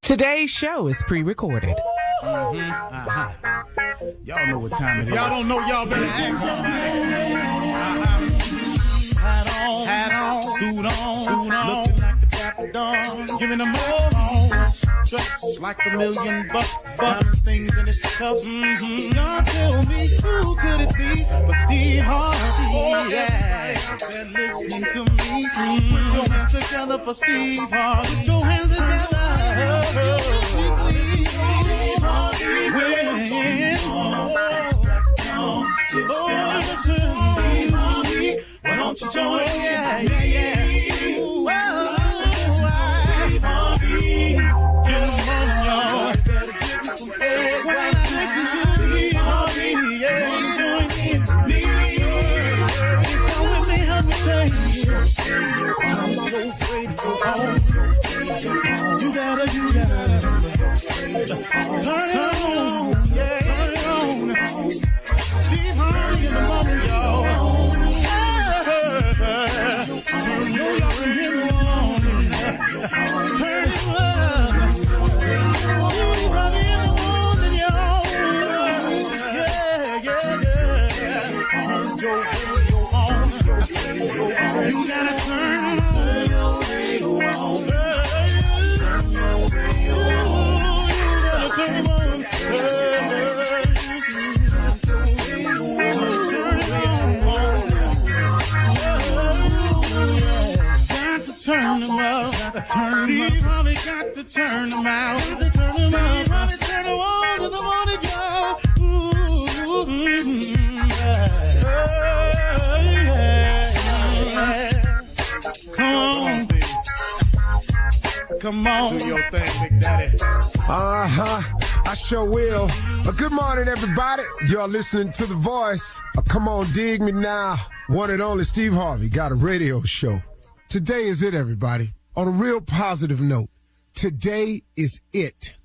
Today's show is pre-recorded. Y'all know what time it is. Y'all don't know, y'all better ask somebody. Hat on, suit on, looking like a dapper dog, giving them all dressed like $1 million bucks, things in his cuffs. Y'all tell me who could it be but Steve Harvey? Oh, yeah. They're listening to me. Put your hands together for Steve Harvey. Put your hands together. Why don't you join? Yeah. Whoa, Steve Harvey. Get him on, y'all. Better give me some eggs. When I listen to Steve Harvey, yeah, join in with me. Come with me, help me say, I'm so afraid to go home. You gotta turn it on, yeah, turn it on. Steve Harvey in the moment, y'all. Turn it on. Steve Harvey in the morning, y'all. Yeah. You gotta turn your radio on. Turn them out. Steve Harvey got to turn them out. Steve Harvey turn them on to the morning, y'all. Come on. Do your thing, Big Daddy. I sure will. Good morning, everybody. Y'all listening to The Voice. Come on, dig me now. One and only Steve Harvey got a radio show. Today is it, everybody. On a real positive note, today is it.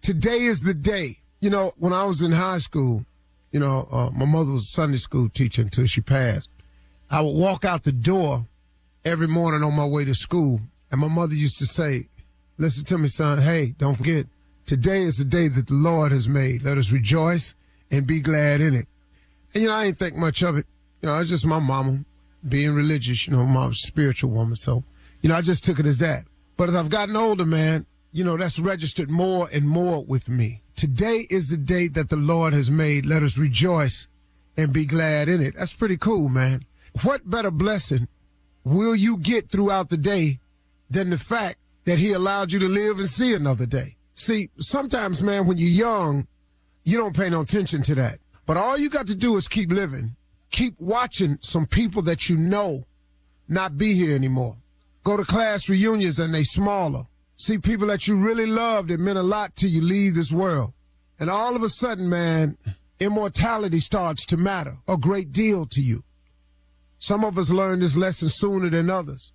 Today is the day. You know, when I was in high school, my mother was a Sunday school teacher until she passed. I would walk out the door every morning on my way to school, and my mother used to say, listen to me, son, hey, don't forget, today is the day that the Lord has made. Let us rejoice and be glad in it. And, I ain't think much of it. It's just my mama being religious, my spiritual woman. So, I just took it as that. But as I've gotten older, man, that's registered more and more with me. Today is the day that the Lord has made. Let us rejoice and be glad in it. That's pretty cool, man. What better blessing will you get throughout the day than the fact that he allowed you to live and see another day? See, sometimes, man, when you're young, you don't pay no attention to that. But all you got to do is keep living. Keep watching some people that you know not be here anymore. Go to class reunions and they smaller. See people that you really loved that meant a lot to you leave this world. And all of a sudden, man, immortality starts to matter a great deal to you. Some of us learn this lesson sooner than others.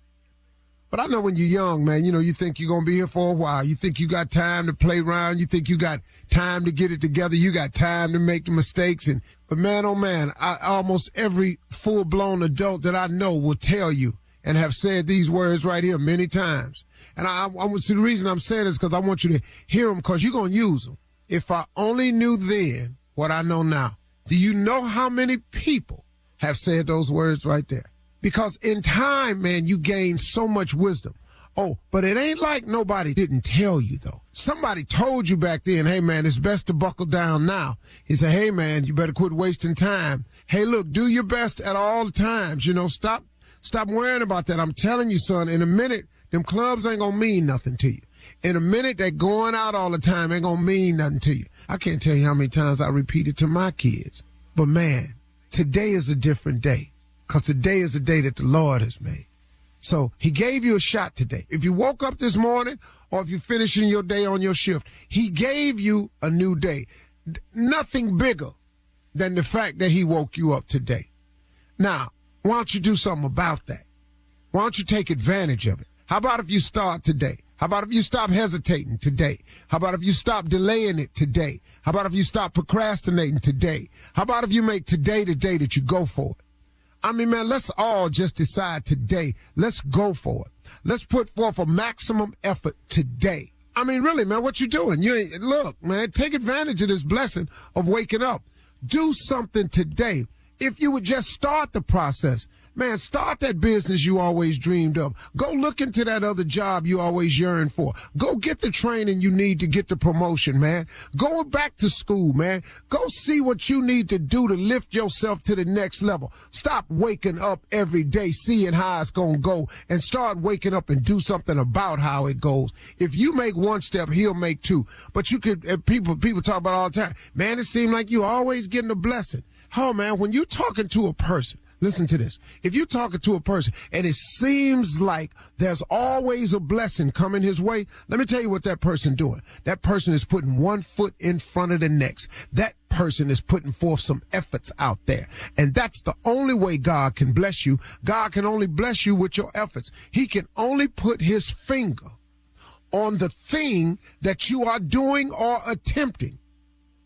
But I know when you're young, man, you think you're going to be here for a while. You think you got time to play around. You think you got time to get it together. You got time to make the mistakes. But man, oh man, almost every full-blown adult that I know will tell you and have said these words right here many times. And the reason I'm saying this because I want you to hear them because you're going to use them. If I only knew then what I know now. Do you know how many people have said those words right there? Because in time, man, you gain so much wisdom. Oh, but it ain't like nobody didn't tell you, though. Somebody told you back then, hey, man, it's best to buckle down now. He said, hey, man, you better quit wasting time. Hey, look, do your best at all times. Stop worrying about that. I'm telling you, son, in a minute, them clubs ain't going to mean nothing to you. In a minute, that going out all the time ain't going to mean nothing to you. I can't tell you how many times I repeat it to my kids. But, man, today is a different day. Because today is the day that the Lord has made. So he gave you a shot today. If you woke up this morning or if you're finishing your day on your shift, he gave you a new day. Nothing bigger than the fact that he woke you up today. Now, why don't you do something about that? Why don't you take advantage of it? How about if you start today? How about if you stop hesitating today? How about if you stop delaying it today? How about if you stop procrastinating today? How about if you make today the day that you go for it? I mean, man, let's all just decide today. Let's go for it. Let's put forth a maximum effort today. I mean, really, man, what you doing? Look, man, take advantage of this blessing of waking up. Do something today. If you would just start the process, man, start that business you always dreamed of. Go look into that other job you always yearned for. Go get the training you need to get the promotion, man. Go back to school, man. Go see what you need to do to lift yourself to the next level. Stop waking up every day seeing how it's going to go and start waking up and do something about how it goes. If you make one step, he'll make two. But you could, people talk about all the time, man, it seems like you always getting a blessing. Oh, man, when you're talking to a person, listen to this. If you're talking to a person and it seems like there's always a blessing coming his way, let me tell you what that person doing. That person is putting one foot in front of the next. That person is putting forth some efforts out there. And that's the only way God can bless you. God can only bless you with your efforts. He can only put his finger on the thing that you are doing or attempting.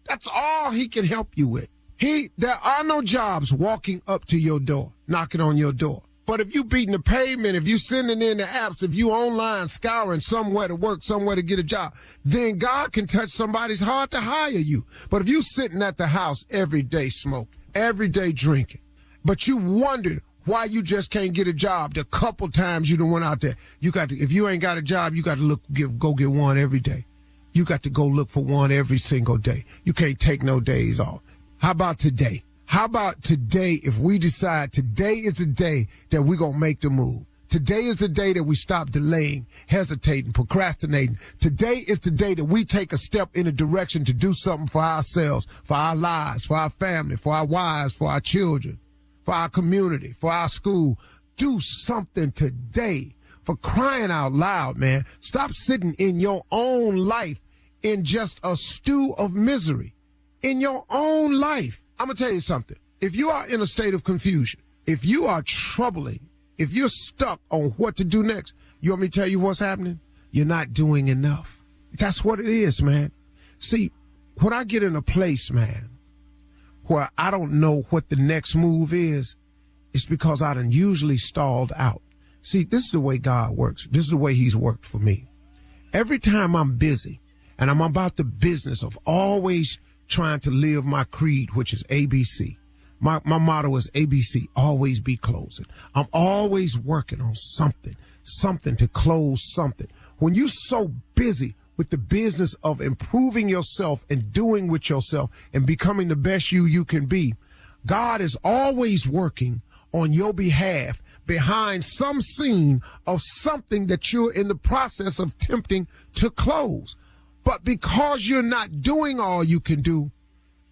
That's all he can help you with. There are no jobs walking up to your door, knocking on your door. But if you beating the pavement, if you sending in the apps, if you online scouring somewhere to work, somewhere to get a job, then God can touch somebody's heart to hire you. But if you sitting at the house every day smoking, every day drinking, but you wondered why you just can't get a job the couple times you done went out there, if you ain't got a job, you got to go get one every day. You got to go look for one every single day. You can't take no days off. How about today? How about today if we decide today is the day that we're going to make the move? Today is the day that we stop delaying, hesitating, procrastinating. Today is the day that we take a step in a direction to do something for ourselves, for our lives, for our family, for our wives, for our children, for our community, for our school. Do something today. For crying out loud, man. Stop sitting in your own life in just a stew of misery. In your own life. I'm going to tell you something. If you are in a state of confusion, if you are troubling, if you're stuck on what to do next, you want me to tell you what's happening? You're not doing enough. That's what it is, man. See, when I get in a place, man, where I don't know what the next move is, it's because I done usually stalled out. See, this is the way God works. This is the way he's worked for me. Every time I'm busy and I'm about the business of always trying to live my creed, which is ABC. My motto is ABC, always be closing. I'm always working on something to close something. When you're so busy with the business of improving yourself and doing with yourself and becoming the best you can be, God is always working on your behalf behind some scene of something that you're in the process of attempting to close. But because you're not doing all you can do,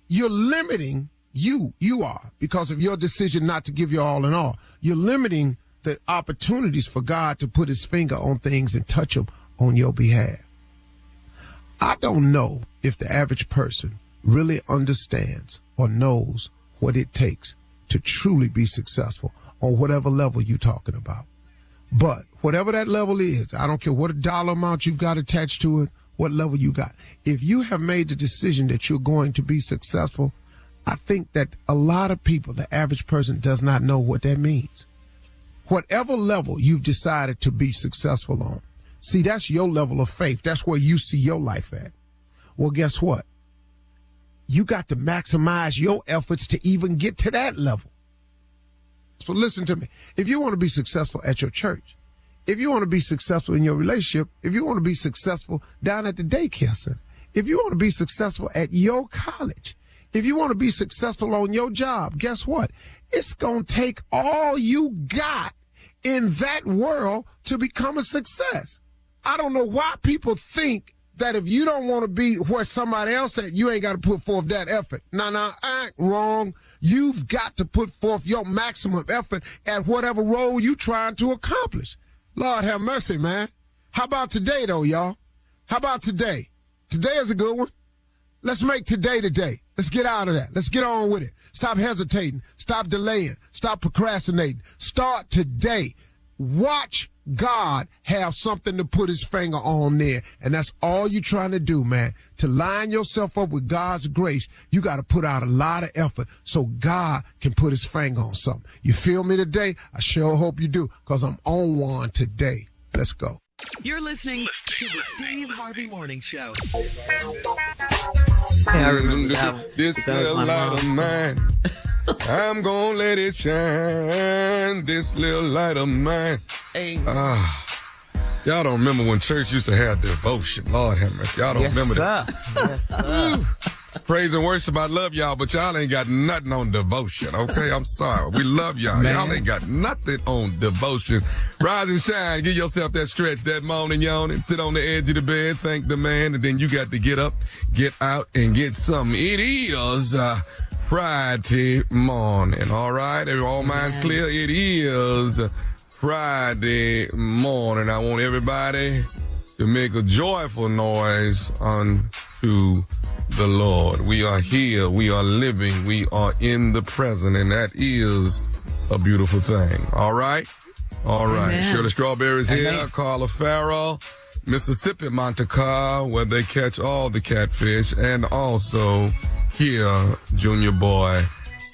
you're limiting you are, because of your decision not to give your all in all. You're limiting the opportunities for God to put his finger on things and touch them on your behalf. I don't know if the average person really understands or knows what it takes to truly be successful on whatever level you're talking about. But whatever that level is, I don't care what dollar amount you've got attached to it, what level you got. If you have made the decision that you're going to be successful, I think that a lot of people, the average person, does not know what that means. Whatever level you've decided to be successful on, see, that's your level of faith. That's where you see your life at. Well, guess what? You got to maximize your efforts to even get to that level. So listen to me. If you want to be successful at your church, if you want to be successful in your relationship, if you want to be successful down at the daycare center, if you want to be successful at your college, if you want to be successful on your job, guess what? It's going to take all you got in that world to become a success. I don't know why people think that if you don't want to be where somebody else at, you ain't got to put forth that effort. No, wrong. You've got to put forth your maximum effort at whatever role you're trying to accomplish. Lord have mercy, man. How about today, though, y'all? How about today? Today is a good one. Let's make today the day. Let's get out of that. Let's get on with it. Stop hesitating. Stop delaying. Stop procrastinating. Start today. Watch God have something to put his finger on there. And that's all you're trying to do, man. To line yourself up with God's grace, you got to put out a lot of effort so God can put his finger on something. You feel me today? I sure hope you do, because I'm on one today. Let's go. You're listening to the Steve Harvey Morning Show. Yeah, I remember that. This little light of mine, I'm gonna let it shine. This little light of mine. Hey. Y'all don't remember when church used to have devotion. Lord have mercy. Y'all don't remember that. Yes, sir. Praise and worship, I love y'all, but y'all ain't got nothing on devotion, okay? I'm sorry. We love y'all. Man. Y'all ain't got nothing on devotion. Rise and shine. Give yourself that stretch, that morning yawn, and sit on the edge of the bed. Thank the man, and then you got to get up, get out, and get something. It is Friday morning, all right? All minds clear? It is Friday morning. I want everybody to make a joyful noise unto the Lord. We are here. We are living. We are in the present, and that is a beautiful thing. All right? All right. Amen. Shirley Strawberry's here. Amen. Carla Farrell, Mississippi Monte Carlo, where they catch all the catfish, and also here, Junior Boy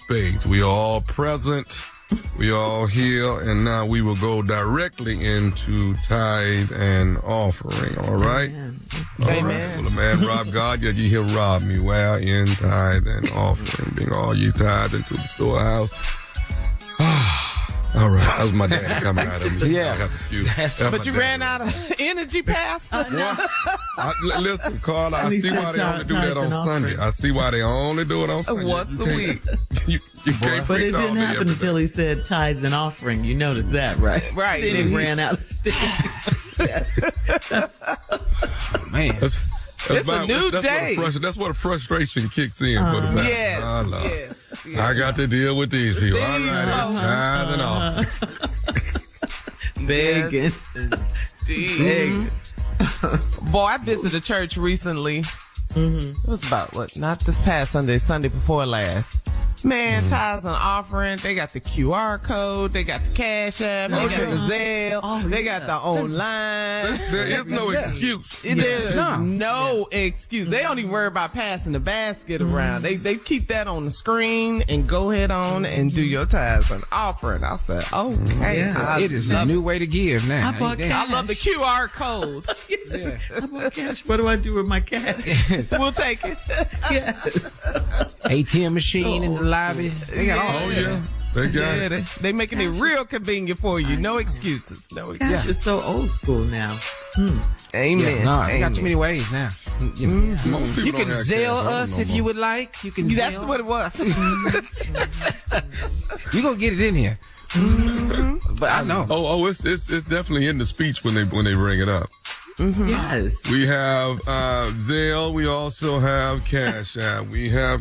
Spades. We are all present. We are all here, and now we will go directly into tithe and offering. All right? Amen. All Amen. right. So the man robbed God, yet ye hear rob me. Where in tithe and offering, bring all ye tithe into the storehouse. All right, that was my dad coming out of me. Yeah. I have to excuse. But you ran out of energy, Pastor. Listen, Carla, I He see said why they only do tithe that on and Sunday. offering. I see why they only do it on Sunday. Once a week. You can't But preach it all didn't day happen every until day. he said tithes and offering. You noticed that, right? Right. Then he ran out of steam. Man, It's a new day. That's what a frustration kicks in for the pastor. Yes. Oh, Lord. Yes. I got to deal with these people. All right, it's tithe and offering. Begging. Indeed. Boy, I visited a church recently. It was about, not this past Sunday, Sunday before last. Man, tithes and offering, they got the QR code, they got the Cash App, they got the Zelle, they got the online. There is no excuse. There's no excuse. They don't even worry about passing the basket around. They keep that on the screen and go ahead on and do your tithes and offering. I said, okay. Yeah. It is a new way to give now. I bought I love the QR code. I bought cash. What do I do with my cash? We'll take it. Yes. ATM machine in the lobby. They got all. Oh, yeah. They got Yeah, it. they making it real convenient for you. No excuses. No excuses. Cash is so old school now. Amen. Yeah, no, you got Amen. too many ways now. Most people You don't can have Zelle cash us no if more. you would like. You can That's Zelle. what it was. You gonna get it in here. But I know. Oh, it's definitely in the speech when they bring it up. Yes. We have Zelle. We also have Cash App. We have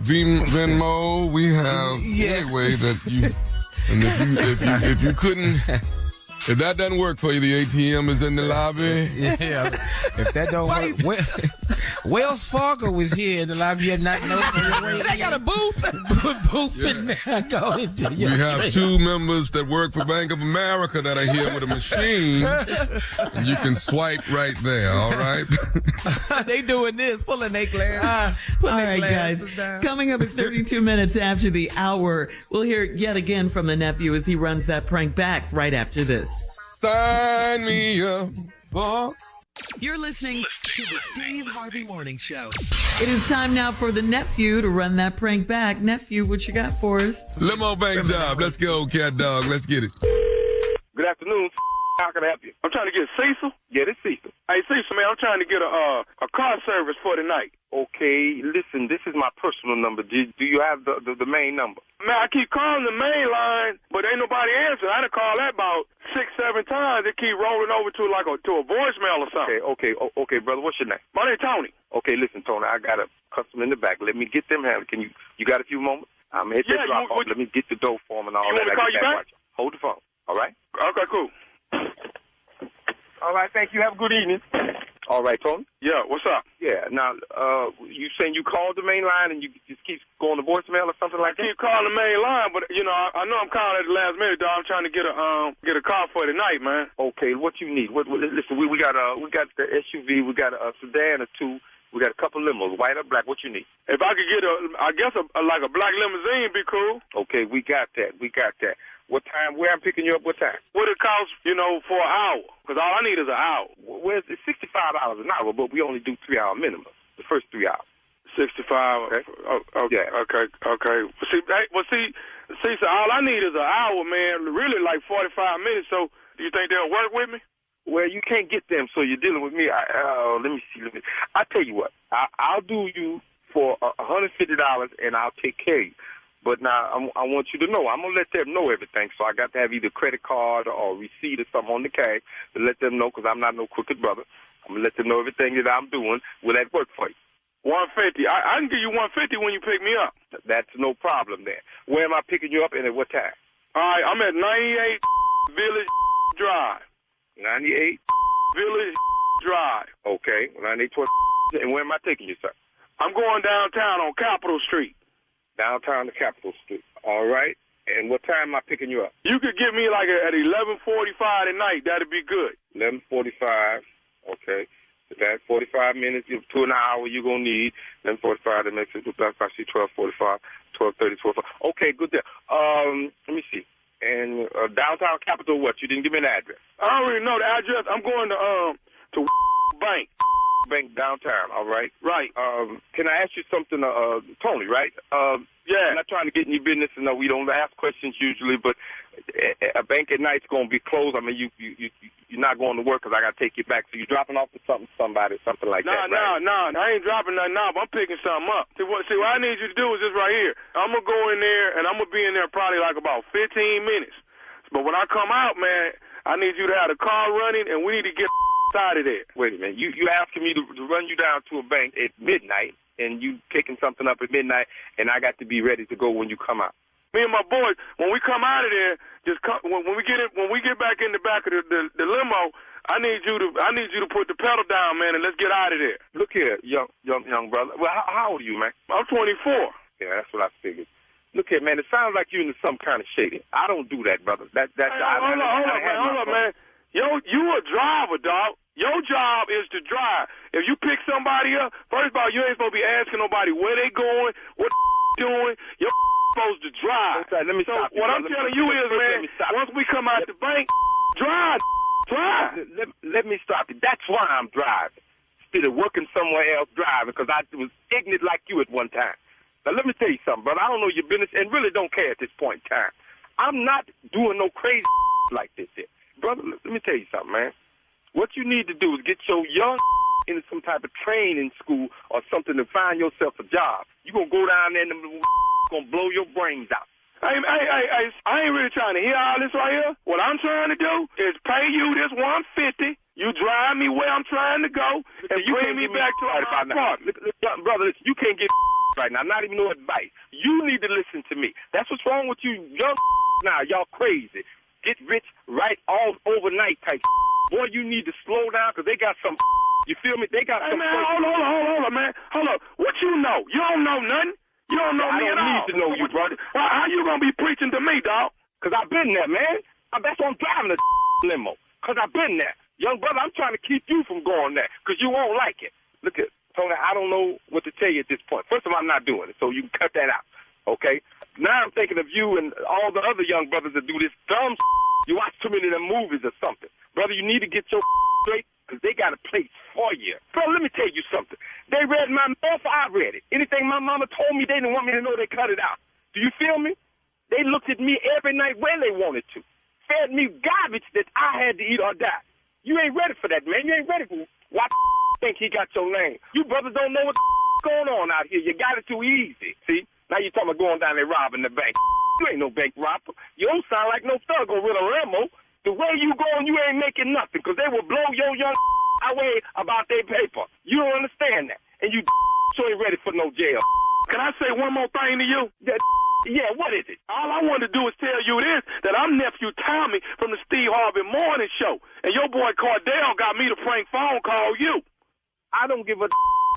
Venmo. We have Yes. any way that you. And if you couldn't, if that doesn't work for you, the ATM is in the lobby. Yeah. If that don't work, Wells Fargo was here in the lobby. You have not known. They got a booth. booth in there. Go into We your have drink. two members that work for Bank of America that are here with a machine. And you can swipe right there, all right? They doing this, pulling their glass. All Putting their right, guys. glasses down. Coming up at 32 minutes after the hour, we'll hear yet again from the nephew as he runs that prank back right after this. Sign me up for... You're listening to the Steve Harvey Morning Show. It is time now for the nephew to run that prank back. Nephew, what you got for us? Limo bank job. Let's go, cat dog. Let's get it. Good afternoon. How can I help you? I'm trying to get Cecil. Yeah, this Cecil. Hey, Cecil, man, I'm trying to get a car service for tonight. Okay, listen, this is my personal number. Do you have the main number? Man, I keep calling the main line, but ain't nobody answering. I done called that about 6-7 times. It keep rolling over to to a voicemail or something. Okay, brother. What's your name? My name's Tony. Okay, listen, Tony, I got a customer in the back. Let me get them handled. Can you got a few moments? I'm hit the drop off. Let me get the dough for him and all you that. Want me to call you back? Hold the phone. All right? Okay, cool. All right, thank you. Have a good evening. All right, Tony? Yeah, what's up? Yeah. Now, you saying you called the main line and you just keep going to voicemail or something like I that? keep calling the main line, but I know I'm calling at the last minute, dog. I'm trying to get a car for tonight, man. Okay, what you need? Listen, we got the SUV, we got a sedan or two, we got a couple limos, white or black. What you need? If I could get a black limousine, be cool. Okay, we got that. What time? Where I'm picking you up? What time? What it costs, for an hour? Because all I need is an hour. Well, it's $65 an hour, but we only do 3 hour minimum. The first 3 hours. 65. Okay. Oh, yeah. Okay. See, so all I need is an hour, man. Really, like 45 minutes. So, do you think they'll work with me? Well, you can't get them, so you're dealing with me. Let me see. I tell you what. I'll do you for $150, and I'll take care of you. But now I want you to know, I'm going to let them know everything. So I got to have either credit card or receipt or something on the cash to let them know, because I'm not no crooked brother. I'm going to let them know everything that I'm doing. Will that work for you? 150. I can give you 150 when you pick me up. That's no problem then. Where am I picking you up and at what time? All right, I'm at 98 Village Drive. 98 Village Drive. Okay, 98. And where am I taking you, sir? I'm going downtown on Capitol Street. Downtown to Capitol Street. All right. And what time am I picking you up? You could get me like at 11:45 tonight. That'd be good. 11:45. Okay. That's 45 minutes, 2 an hour you're going to need. 11:45, that makes it, I see 12:45, 12:30, 12:45. Okay, good there. Let me see. And downtown Capitol, what? You didn't give me an address. I don't really know the address. I'm going to Bank. Bank downtown, all right? Right. Can I ask you something, Tony, right? Yeah. I'm not trying to get in your business, and we don't ask questions usually, but a bank at night's going to be closed. I mean, you're not going to work because I got to take you back. So you're dropping off to somebody, something like that, right? No, I ain't dropping nothing off. I'm picking something up. See, what I need you to do is this right here. I'm going to go in there, and I'm going to be in there probably like about 15 minutes. But when I come out, man, I need you to have the car running, and we need to get out of there. Wait a minute. You asking me to run you down to a bank at midnight, and you picking something up at midnight, and I got to be ready to go when you come out. Me and my boys, when we come out of there, when we get back in the back of the limo, I need you to put the pedal down, man, and let's get out of there. Look here, young brother. Well, how old are you, man? I'm 24. Yeah, that's what I figured. Look here, man. It sounds like you're into some kind of shady. I don't do that, brother. Hold up, man. Yo, you a driver, dog. Your job is to drive. If you pick somebody up, first of all, you ain't supposed to be asking nobody where they going, what doing. You're supposed to drive. Okay, let me stop you. What I'm telling you is, man, once we come out the bank, drive. Let me stop you. That's why I'm driving. Instead of working somewhere else driving, because I was ignorant like you at one time. Now, let me tell you something, brother. I don't know your business and really don't care at this point in time. I'm not doing no crazy like this here. Brother, let me tell you something, man. What you need to do is get your young into some type of training school or something to find yourself a job. You're going to go down there and going to blow your brains out. I ain't really trying to hear all this right here. What I'm trying to do is pay you this $150. You drive me where I'm trying to go and bring me back to our apartment. Brother, you can't get right now. Not even no advice. You need to listen to me. That's what's wrong with you young now. Y'all crazy. Get rich right all overnight type. Boy, you need to slow down because they got some. You feel me? They got some. Man, hold on, man. Hold up. What you know? You don't know nothing. You don't know me at all. I don't need to know you, brother. How you gonna be preaching to me, dog? Because I've been there, man. That's why I'm driving a limo. Because I've been there. Young brother, I'm trying to keep you from going there because you won't like it. Look at Tony, I don't know what to tell you at this point. First of all, I'm not doing it, so you can cut that out, okay? Now I'm thinking of you and all the other young brothers that do this dumb You watch too many of them movies or something. Brother, you need to get your straight because they got a place for you. Bro, let me tell you something. They read my mail, I read it. Anything my mama told me, they didn't want me to know, they cut it out. Do you feel me? They looked at me every night when they wanted to. Fed me garbage that I had to eat or die. You ain't ready for that, man. You ain't ready for why think he got your name. You brothers don't know what's going on out here. You got it too easy. See? Now you talking about going down there robbing the bank. You ain't no bank robber. You don't sound like no thug over with a limo. The way you going, you ain't making nothing because they will blow your young away about their paper. You don't understand that. And you so ain't ready for no jail. Can I say one more thing to you? Yeah, what is it? All I want to do is tell you this, that I'm Nephew Tommy from the Steve Harvey Morning Show. And your boy Cordell got me to prank phone call you. I don't give a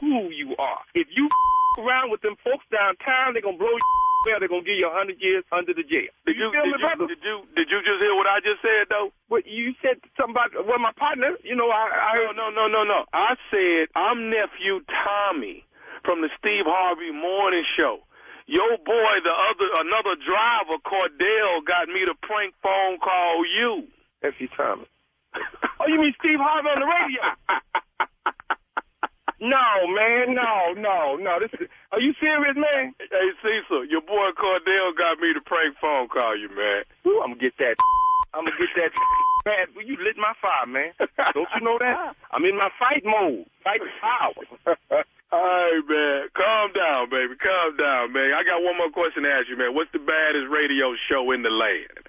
who you are. If you around with them folks downtown, they're going to blow you. They're going to give you 100 years under the jail. Did you feel me, brother? Did you just hear what I just said, though? What you said something about, well, my partner, you know, I heard. No. I said I'm Nephew Tommy from the Steve Harvey Morning Show. Your boy, another driver, Cordell, got me to prank phone call you. Nephew Tommy. Oh, you mean Steve Harvey on the radio? No, man, no. Are you serious, man? Hey, Cecil, your boy Cordell got me to prank phone call you, man. Ooh, I'm gonna get that. Man, you lit my fire, man. Don't you know that? I'm in my fight mode. Fight power. All right, man. Calm down, baby. Calm down, man. I got one more question to ask you, man. What's the baddest radio show in the land?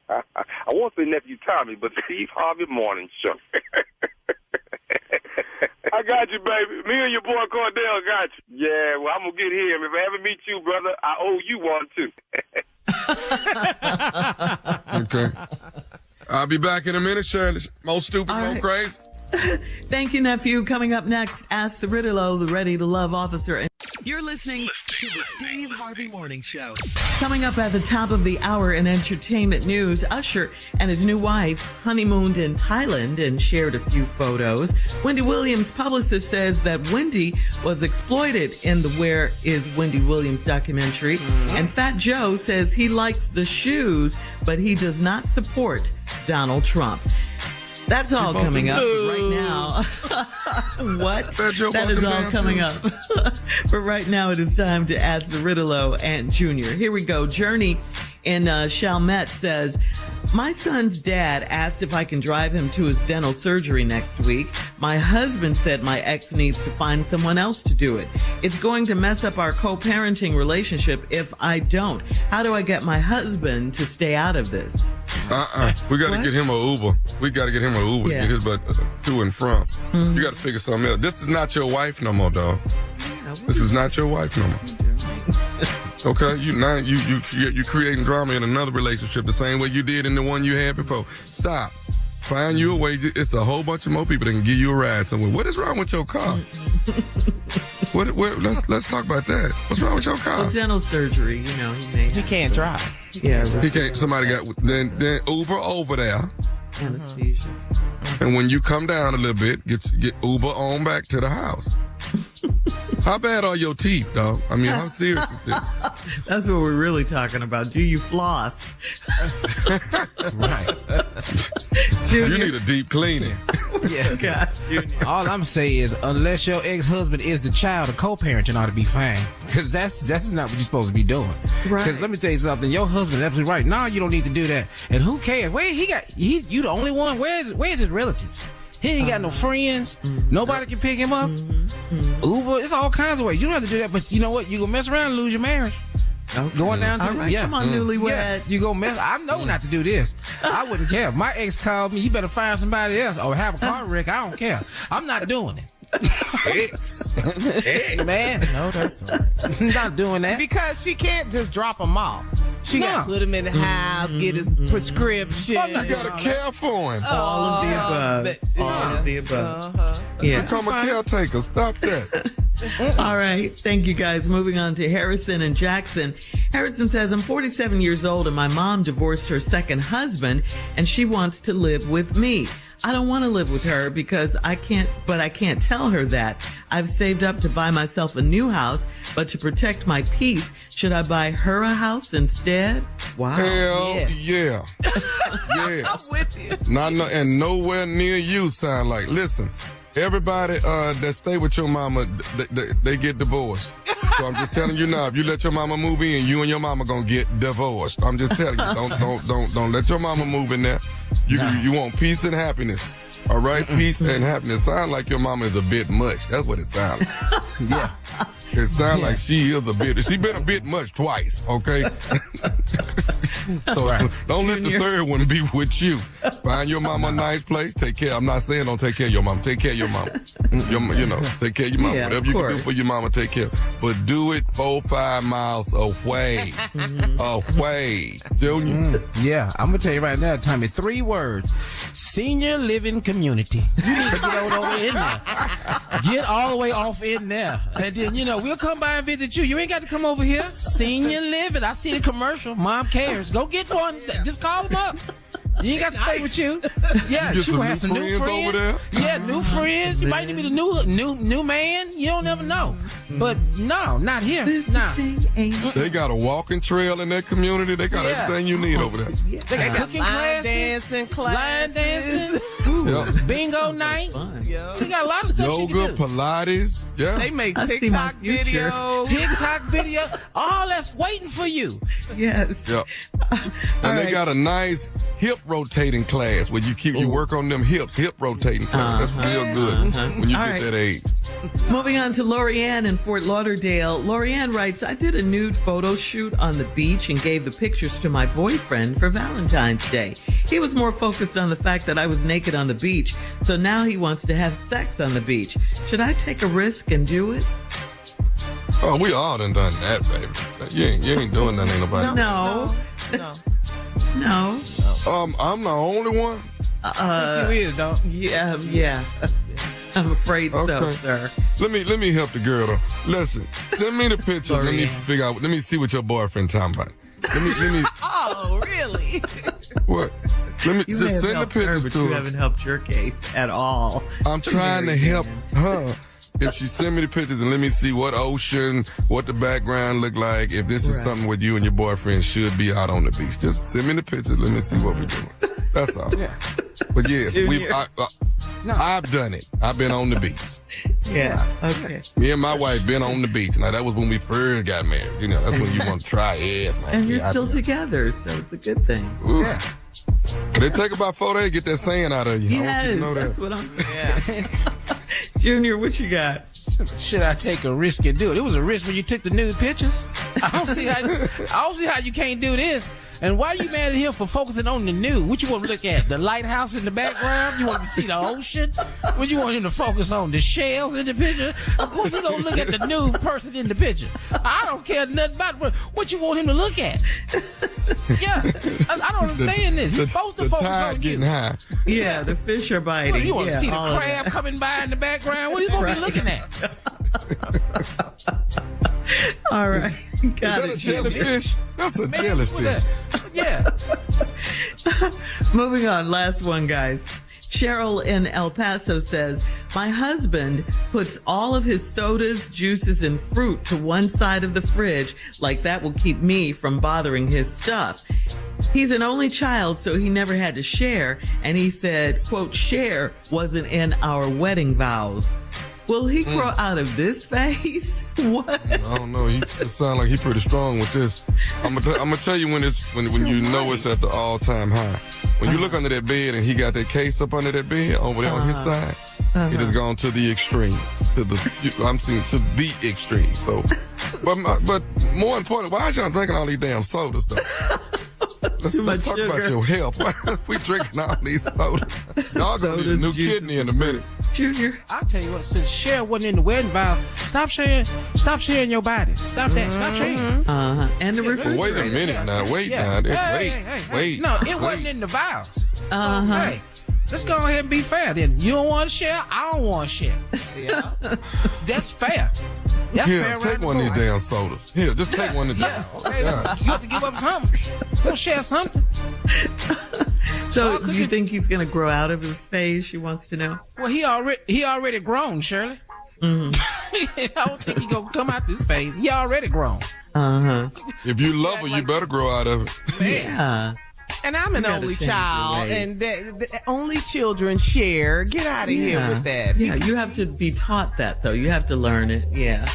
I won't say Nephew Tommy, but Steve Harvey Morning Show. I got you, baby. Me and your boy Cordell got you. Yeah, well, I'm going to get him. If I ever meet you, brother, I owe you one, too. Okay. I'll be back in a minute, Shirley. More stupid, more crazy. Thank you, nephew. Coming up next, Ask the Riddle, the Ready to Love officer. You're listening to the Steve Harvey Morning Show. Coming up at the top of the hour in entertainment news, Usher and his new wife honeymooned in Thailand and shared a few photos. Wendy Williams' publicist says that Wendy was exploited in the Where is Wendy Williams documentary. And Fat Joe says he likes the shoes, but he does not support Donald Trump. That's all coming up right now. What? That is all coming up. But right now it is time to ask the Riddle and Junior. Here we go. Journey in Chalmette says, my son's dad asked if I can drive him to his dental surgery next week. My husband said my ex needs to find someone else to do it. It's going to mess up our co-parenting relationship if I don't. How do I get my husband to stay out of this? We got to get him an Uber. We got to get him an Uber. Yeah. Get his butt to and from. You got to figure something else. This is not your wife no more, dog. This is not your wife no more. Okay, you creating drama in another relationship the same way you did in the one you had before. Stop. Find you a way. It's a whole bunch of more people that can give you a ride somewhere. What is wrong with your car? Let's talk about that. What's wrong with your car? Well, dental surgery, he can't drive. Yeah, he can't. Somebody got then Uber over there. Anesthesia. And when you come down a little bit, get Uber on back to the house. How bad are your teeth, dog? I mean, how serious is this? That's what we're really talking about. Do you floss? Right. Junior. You need a deep cleaning. Yeah. God, Junior. All I'm saying is, unless your ex-husband is the child, the co-parenting ought to be fine. Because that's not what you're supposed to be doing. Right. Because let me tell you something. Your husband is absolutely right. No, you don't need to do that. And who cares? You the only one. Where's his relatives? He ain't got no friends. Nobody can pick him up. Uber, it's all kinds of ways. You don't have to do that, but you know what? You gonna mess around and lose your marriage. Okay. Going down to all right, come on, newlywed. Yeah, you gonna mess. I know not to do this. I wouldn't care. If my ex called me, you better find somebody else or have a car wreck. I don't care. I'm not doing it. Ex. Man, no, that's right. Not doing that. Because she can't just drop him off. She got to put him in the house, get his prescription. You got to care for him. All of the above. All of the above. Yeah. Become a caretaker. Stop that. All right. Thank you, guys. Moving on to Harrison and Jackson. Harrison says, I'm 47 years old and my mom divorced her second husband and she wants to live with me. I don't want to live with her because I can't tell her that. I've saved up to buy myself a new house, but to protect my peace, should I buy her a house instead? Wow. Hell Yes. yeah. Yes. I'm with you. And nowhere near you sound like. Listen, everybody that stay with your mama, they get divorced. So I'm just telling you now, if you let your mama move in, you and your mama gonna get divorced. I'm just telling you, don't let your mama move in there. You want peace and happiness. All right, peace and happiness. Sound like your mama is a bit much. That's what it sounds like. Yeah. It sounds like she is a bit. She been a bit much twice, okay? So don't let the third one be with you. Find your mama a nice place. Take care. I'm not saying don't take care of your mama. Take care of your mama. Take care of your mama. Yeah, whatever you can do for your mama, take care. But do it 4-5 miles away. Away. Junior. Yeah, I'm gonna tell you right now, Tommy. 3 words: senior living community. You need to get over in there. Get all the way off in there, and then we'll come by and visit you. You ain't got to come over here. Senior living. I see the commercial. Mom cares. Go get one. Just call them up. You ain't got to stay with you. Yeah, You get she some will have some new new friends friends. over there? Yeah, new friends. You might need a new man. You don't never know. But no, not here. Nah. They got a walking trail in that community. They got everything you need over there. They got cooking line classes, line dancing. Yep. bingo night. They got a lot of stuff you Yoga, can do. Pilates. Yeah. They make I see my TikTok future. videos. TikTok video, all that's waiting for you. Yes. Yep. And they got a nice hip rotating class where you work on them hips, hip rotating class. That's real good when you get that age. Moving on to Lorianne in Fort Lauderdale. Lorianne writes, I did a nude photo shoot on the beach and gave the pictures to my boyfriend for Valentine's Day. He was more focused on the fact that I was naked on the beach, so now he wants to have sex on the beach. Should I take a risk and do it? Oh, we all done that, baby. You ain't doing that, ain't nobody. No. I'm the only one. I think you is, dog. Yeah. I'm afraid so, Okay. sir. Let me help the girl though. Listen, send me the picture. Let me figure out. Let me see what your boyfriend talking about. Let me. Oh, really? What? Let me You just may have send the helped her, pictures but to you us. haven't helped your case at all. I'm trying to help her. If she send me the pictures and let me see what ocean, what the background look like, if this is something with you and your boyfriend should be out on the beach. Just send me the pictures. Let me see what we're doing. That's all. Yeah. But yes, Junior. I've done it. I've been on the beach. Yeah. Okay. Me and my wife been on the beach. Now that was when we first got married. You know, that's when you want to try it. And you're still together, so it's a good thing. Yeah. They take about 4 days to get that sand out of you. I want you to Yes, know that's that. what I'm. Junior, what you got? Should I take a risk and do it? It was a risk when you took the nude pictures. I don't see how you can't do this. And why you mad at him for focusing on the nude? What you want to look at? The lighthouse in the background? You want to see the ocean? What you want him to focus on? The shells in the picture? Of course he gonna look at the nude person in the picture. I don't care nothing about what you want him to look at. Yeah, I don't understand this. He's supposed to the focus tide on getting you. high. Yeah, the fish are biting. What, you want to see the all of crab that. coming by in the background? What are you going to be looking at? All right. Got Is that it, a Junior. jellyfish? That's a Man, jellyfish. what yeah. Moving on, last one, guys. Cheryl in El Paso says, my husband puts all of his sodas, juices, and fruit to one side of the fridge, like that will keep me from bothering his stuff. He's an only child, so he never had to share, and he said, quote, share wasn't in our wedding vows. Will he grow out of this phase? What? I don't know. It sounds like he's pretty strong with this. I'm gonna tell you when you know it's at the all-time high. When you look under that bed and he got that case up under that bed over there on his side, it has gone to the extreme. To the extreme. So, but more important, why is y'all drinking all these damn sodas though? Let's talk sugar. about your health. Why are we drinking all these sodas? Y'all gonna need a Sodas, new juices, kidney in a minute. Junior. I'll tell you what, since Cher wasn't in the wedding vow, stop sharing your body. Stop that. Stop sharing. And the Well, refrigerator. wait a minute now. Wait Yeah. now. Hey. Wait. No, it wasn't in the vows. Hey, let's go ahead and be fair then. You don't want to share, I don't want to share. Yeah. That's fair. That's Here, fair. take one of these damn sodas. Here, just take one of these. Yeah, okay. You have to give up something. You'll share something. So do you think he's going to grow out of his phase? She wants to know. Well, he already grown, Shirley. I don't think he gonna come out this phase. He already grown. If you love her, you better grow out of it. Yeah. And I'm an gotta only change your child, ways. and the only children share. Get out of here with that. Yeah, you have to be taught that, though. You have to learn it. Yeah.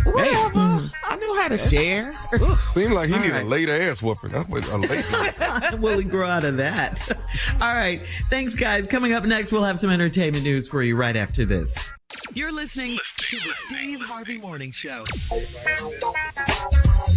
Whatever. I know how to share. Seems like he need a late ass whooping. That's what a late one. Will he grow out of that? All right. Thanks, guys. Coming up next, we'll have some entertainment news for you right after this. You're listening to the Steve Harvey Morning Show.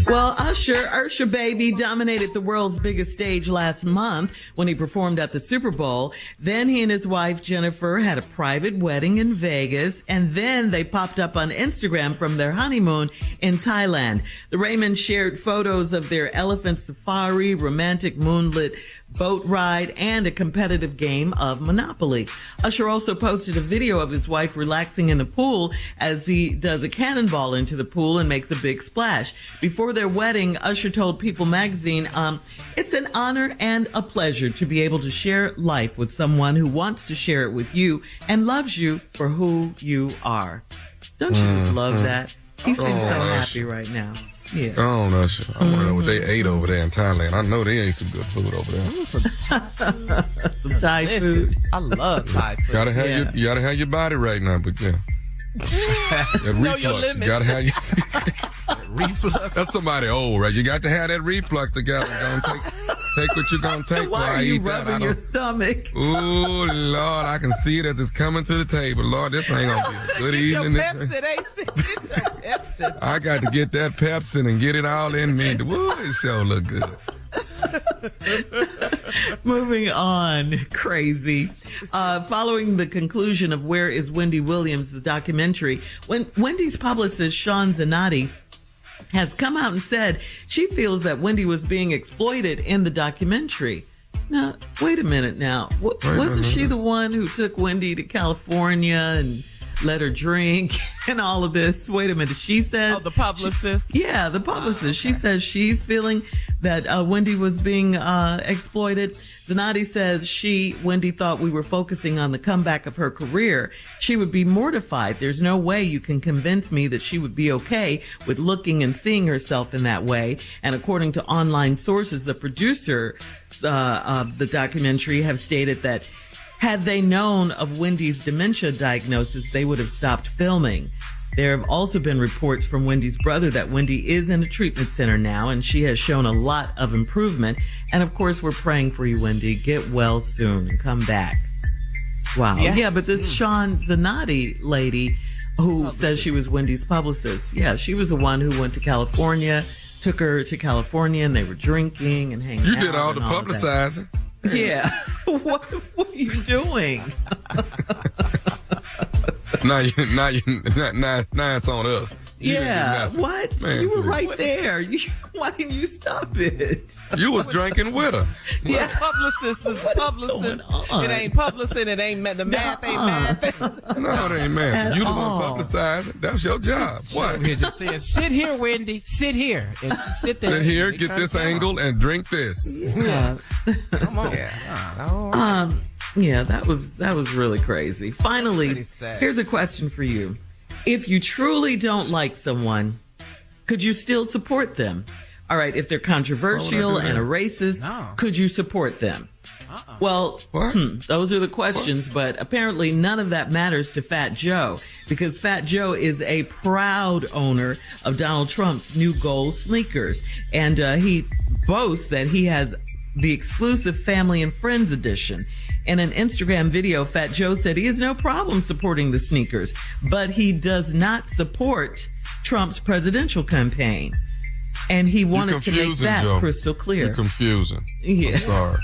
Well, Usher Baby dominated the world's biggest stage last month when he performed at the Super Bowl. Then he and his wife, Jennifer, had a private wedding in Vegas, and then they popped up on Instagram from their honeymoon in Thailand. The Raymonds shared photos of their elephant safari, romantic moonlit boat ride, and a competitive game of Monopoly. Usher also posted a video of his wife relaxing in the pool as he does a cannonball into the pool and makes a big splash. Before their wedding, Usher told People magazine, it's an honor and a pleasure to be able to share life with someone who wants to share it with you and loves you for who you are. Don't you just love that? He seems so happy right now. Yeah. Oh, Usher. I want to know what they ate over there in Thailand. I know they ate some good food over there. Some Thai food. I love Thai food. You gotta have your body right now, but yeah. Know your limits. You gotta have your reflux. That's somebody old, right? You got to have that reflux together. Don't take what you're gonna take. Why are you rubbing your stomach? Ooh, Lord, I can see it as it's coming to the table. Lord, this ain't gonna be a good evening. Get your Pepsi. I got to get that Pepsi and get it all in me. Woo, this show look good. Moving on, crazy. Following the conclusion of Where is Wendy Williams, the documentary, when Wendy's publicist, Sean Zanotti, has come out and said she feels that Wendy was being exploited in the documentary. Now, wait a minute now. Wasn't she the one who took Wendy to California and let her drink and all of this? Wait a minute. She says... Oh, the publicist? The publicist. Okay. She says she's feeling that Wendy was being exploited. Zanotti says Wendy thought we were focusing on the comeback of her career. She would be mortified. There's no way you can convince me that she would be okay with looking and seeing herself in that way. And according to online sources, the producer of the documentary have stated that had they known of Wendy's dementia diagnosis, they would have stopped filming. There have also been reports from Wendy's brother that Wendy is in a treatment center now, and she has shown a lot of improvement. And of course, we're praying for you, Wendy. Get well soon and come back. Wow. Yes. Yeah, but this Sean Zanotti lady who says she was Wendy's publicist, she was the one who went to California, took her to California, and they were drinking and hanging out. You did all the publicizing. Yeah. What are you doing? Now it's on us. What? Man, you were right there. Why didn't you stop it? You was drinking with her. Yeah, publicist is publicist. It ain't publicist. It ain't the math. Ain't math. No, it ain't math. You the one publicizing. That's your job. What? Here just saying, sit here, Wendy. Sit here. And sit there. Sit here. Get this angle and drink this. Yeah. Come on. Yeah. That was really crazy. Finally, here's a question for you. If you truly don't like someone, could you still support them? All right, if they're controversial and a racist, could you support them? Well, those are the questions, but apparently none of that matters to Fat Joe, because Fat Joe is a proud owner of Donald Trump's new gold sneakers, and he boasts that he has the exclusive family and friends edition. In an Instagram video, Fat Joe said he has no problem supporting the sneakers, but he does not support Trump's presidential campaign. And he wanted to make that crystal clear. You're confusing. Yeah. I'm sorry.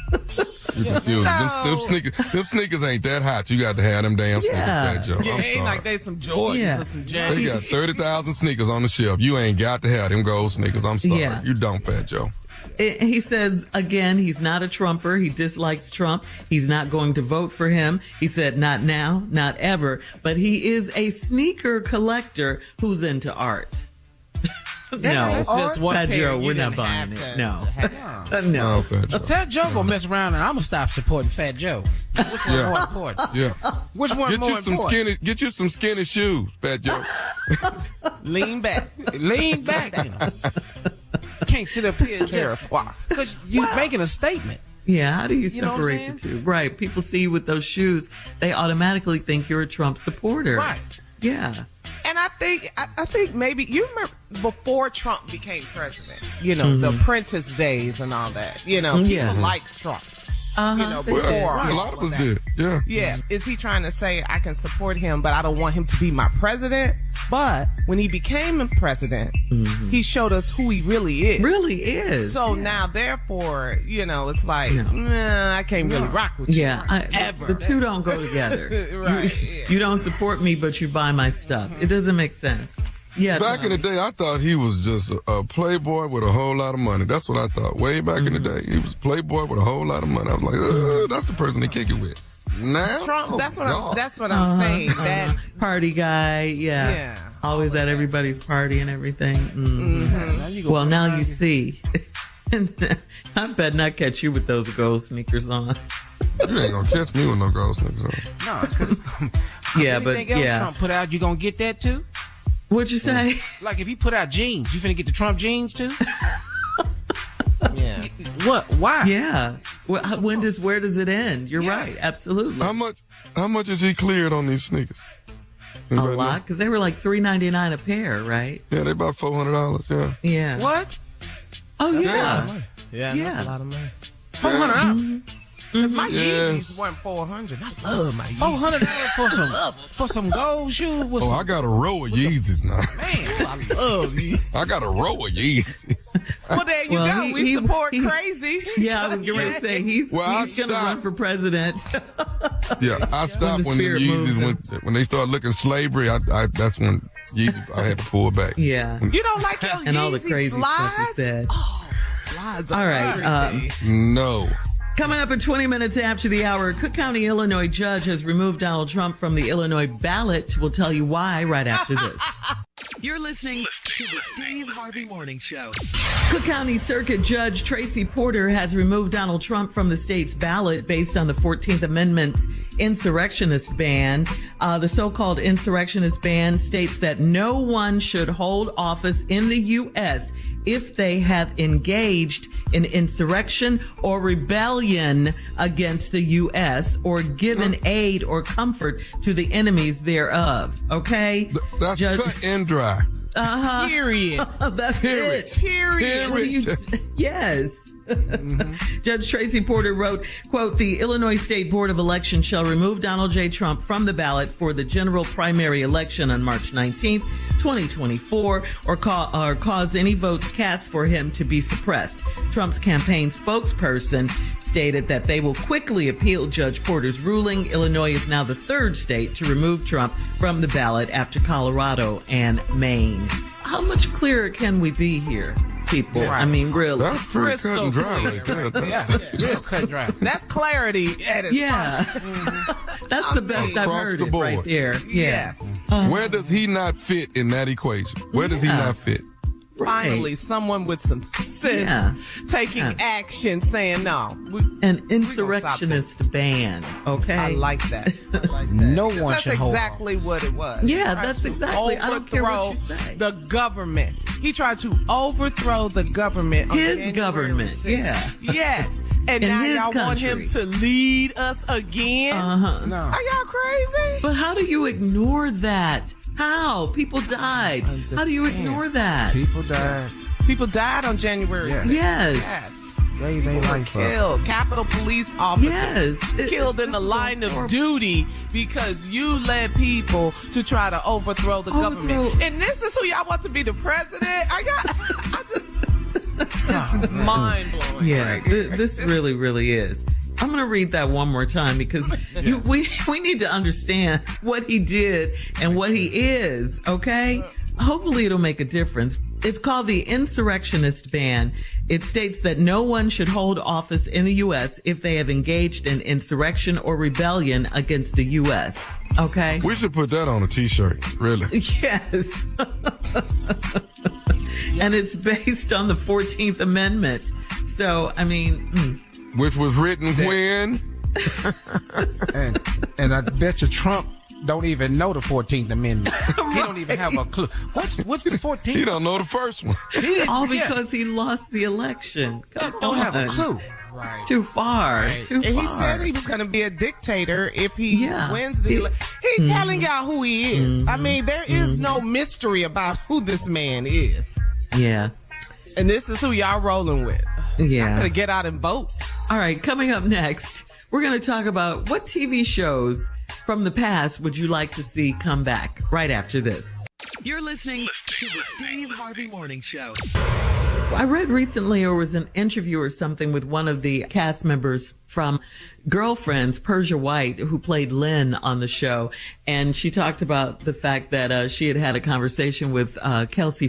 You're confusing. Them sneakers ain't that hot. You got to have them damn sneakers, Fat Joe. Yeah, I'm ain't sorry. like they some Jordans or some J's. They got 30,000 sneakers on the shelf. You ain't got to have them gold sneakers. I'm sorry. Yeah. You don't, Fat Joe. He says, again, he's not a Trumper. He dislikes Trump. He's not going to vote for him. He said, not now, not ever. But he is a sneaker collector who's into art. No, it's just one Fat pair. Joe, we're not buying it. No. No, Fat Joe. Fat Joe gonna mess around and I'm gonna stop supporting Fat Joe. Which one more important? Yeah. Which one more important? Get you some skinny shoes, Fat Joe. Lean back. Lean back. You know. Can't sit up here because you're making a statement. Yeah, how do you separate the two? Right. People see you with those shoes, they automatically think you're a Trump supporter. Right. Yeah. And I think maybe you remember before Trump became president, the Apprentice days and all that. People liked Trump. Before a lot of us did. Yeah. Yeah. Is he trying to say I can support him, but I don't want him to be my president? But when he became a president, he showed us who he really is. Really is. So now, therefore, it's like, I can't really rock with you. Yeah. Ever. The two don't go together. Right. You don't support me, but you buy my stuff. It doesn't make sense. Yeah. Back in the day, I thought he was just a playboy with a whole lot of money. That's what I thought. Way back in the day, he was a playboy with a whole lot of money. I was like, that's the person to kick it with. Now, Trump. That's what I'm saying. That party guy. Yeah. Always at everybody's party and everything. Mm-hmm. Well, now you see. I bet not catch you with those gold sneakers on. You ain't gonna catch me with no gold sneakers on. No, because but Trump put out, you gonna get that too? What'd you say? Like if he put out jeans, you finna get the Trump jeans too? Yeah. What? Why? Yeah. Well, where does it end? You're right. Absolutely. How much is he cleared on these sneakers? Anybody a lot, because they were like $3.99 a pair, right? Yeah, they about $400. Yeah. Yeah. What? Oh that's yeah. That's a lot of money. $400. My Yeezys weren't $400. I love my Yeezys. $400 for some gold shoes. I got a row of Yeezys now. Man, I love you. I got a row of Yeezys. Well, there you go. We support crazy. Yeah, I was going to say he's going to run for president. Yeah, I stopped when the Yeezys when they started looking slavery. That's when Yeezys I had to pull back. Yeah, you don't like your and Yeezy all the crazy slides? stuff he said. Oh, slides. All right. No. Coming up in 20 minutes after the hour, Cook County, Illinois judge has removed Donald Trump from the Illinois ballot. We'll tell you why right after this. You're listening to the Steve Harvey Morning Show. Cook County Circuit Judge Tracy Porter has removed Donald Trump from the state's ballot based on the 14th Amendment's insurrectionist ban. The so-called insurrectionist ban states that no one should hold office in the U.S. if they have engaged in insurrection or rebellion against the U.S. or given aid or comfort to the enemies thereof. Okay? That's cut and dry. Period. That's it. Period. Yes. Judge Tracy Porter wrote, quote, the Illinois State Board of Elections shall remove Donald J. Trump from the ballot for the general primary election on March 19th, 2024, or cause any votes cast for him to be suppressed. Trump's campaign spokesperson stated that they will quickly appeal Judge Porter's ruling. Illinois is now the third state to remove Trump from the ballot after Colorado and Maine. How much clearer can we be here, people? Right. I mean, really. That's pretty cut and dry right there. Real cut and dry. That's clarity at its That's the best I've heard it right there. Yes. Where does he not fit in that equation? Where does he not fit? Finally, someone with some sense taking action, saying no. An insurrectionist ban, okay? I like that. No one should hold That's exactly what it was. Yeah, that's exactly. I don't care what you say. The government. He tried to overthrow the government. His government, 6th. Yes. And now y'all want him to lead us again? No. Are y'all crazy? But how do you ignore that? How? People died. How do you ignore that? People died. People died on January 6th. Yes. They like killed. Capitol Police officers yes. killed in the line of duty because you led people to try to overthrow the government. And this is who y'all want to be the president? Are y'all? It's mind blowing. Yeah, right? This really, really is. I'm going to read that one more time because we need to understand what he did and what he is, okay? Hopefully it'll make a difference. It's called the insurrectionist ban. It states that no one should hold office in the U.S. if they have engaged in insurrection or rebellion against the U.S., okay? We should put that on a T-shirt, really. Yes. And it's based on the 14th Amendment. So, I mean... Which was written when? and I bet you Trump don't even know the 14th Amendment. Right. He don't even have a clue. What's the 14th? He don't know the first one. All because he lost the election. Don't have a clue. Right. It's too far. Right. Too far. And he said he was going to be a dictator if he wins the election. He's telling y'all who he is. I mean, there is no mystery about who this man is. Yeah. And this is who y'all rolling with. Yeah. I'm going to get out and vote. All right, coming up next, we're going to talk about what TV shows from the past would you like to see come back right after this. You're listening to the Steve Harvey Morning Show. I read recently, or was an interview or something with one of the cast members from Girlfriends, Persia White, who played Lynn on the show. And she talked about the fact that she had a conversation with Kelsey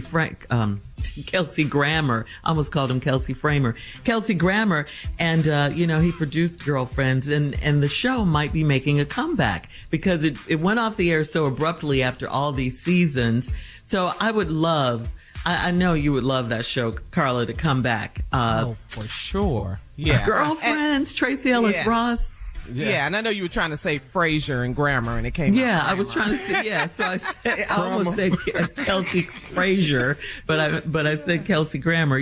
Grammer. I almost called him Kelsey Framer. Kelsey Grammer. And, he produced Girlfriends. And the show might be making a comeback because it went off the air so abruptly after all these seasons. So I would love... I know you would love that show, Carla, to come back. For sure. Yeah. Girlfriends, Tracy Ellis Ross. Yeah, and I know you were trying to say Frasier and Grammar, and it came out. Yeah, I was trying to say, so I almost said Kelsey Frasier, but I said Kelsey Grammer,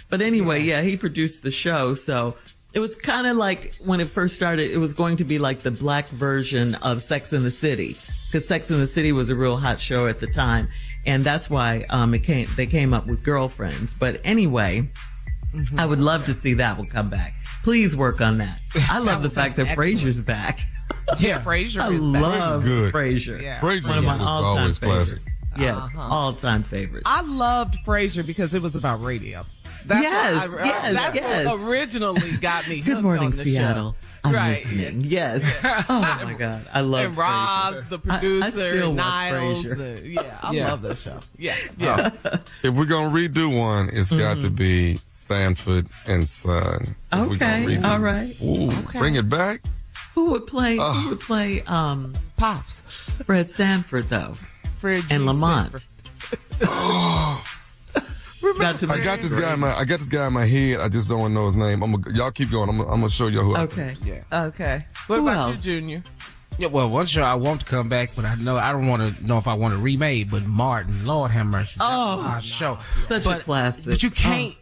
But anyway, he produced the show, so it was kind of like when it first started, it was going to be like the black version of Sex and the City, because Sex and the City was a real hot show at the time. And that's why they came up with Girlfriends. But anyway, I would love to see that one come back. Please work on that. I love the fact that Frasier's back. Yeah, Frasier I is back. love Frasier. Yeah. Frasier One of my was all-time always favorites. classic. Yes, all-time favorites. I loved Frasier because it was about radio. That's what originally got me hooked Good morning, on the Seattle. show. I'm Right. listening. Yes. Oh my God, I love And Roz, Frasier. the producer, I still watch Niles. Frasier. I love that show. Yeah. If we're gonna redo one, it's got to be Sanford and Son. If we're gonna Okay, redo all right. Ooh, bring it back. Who would play? Pops. Fred Sanford though, Fred G. and Lamont. Sanford. Got to I got this guy in my head. I just don't know his name. Y'all keep going. I'm gonna show you who. Okay. Okay. What Who about else? you, Junior? Yeah, well, one show I want to come back, but I don't want to know if I want to remake. But Martin, Lord have mercy, that show, Such a classic. But you can't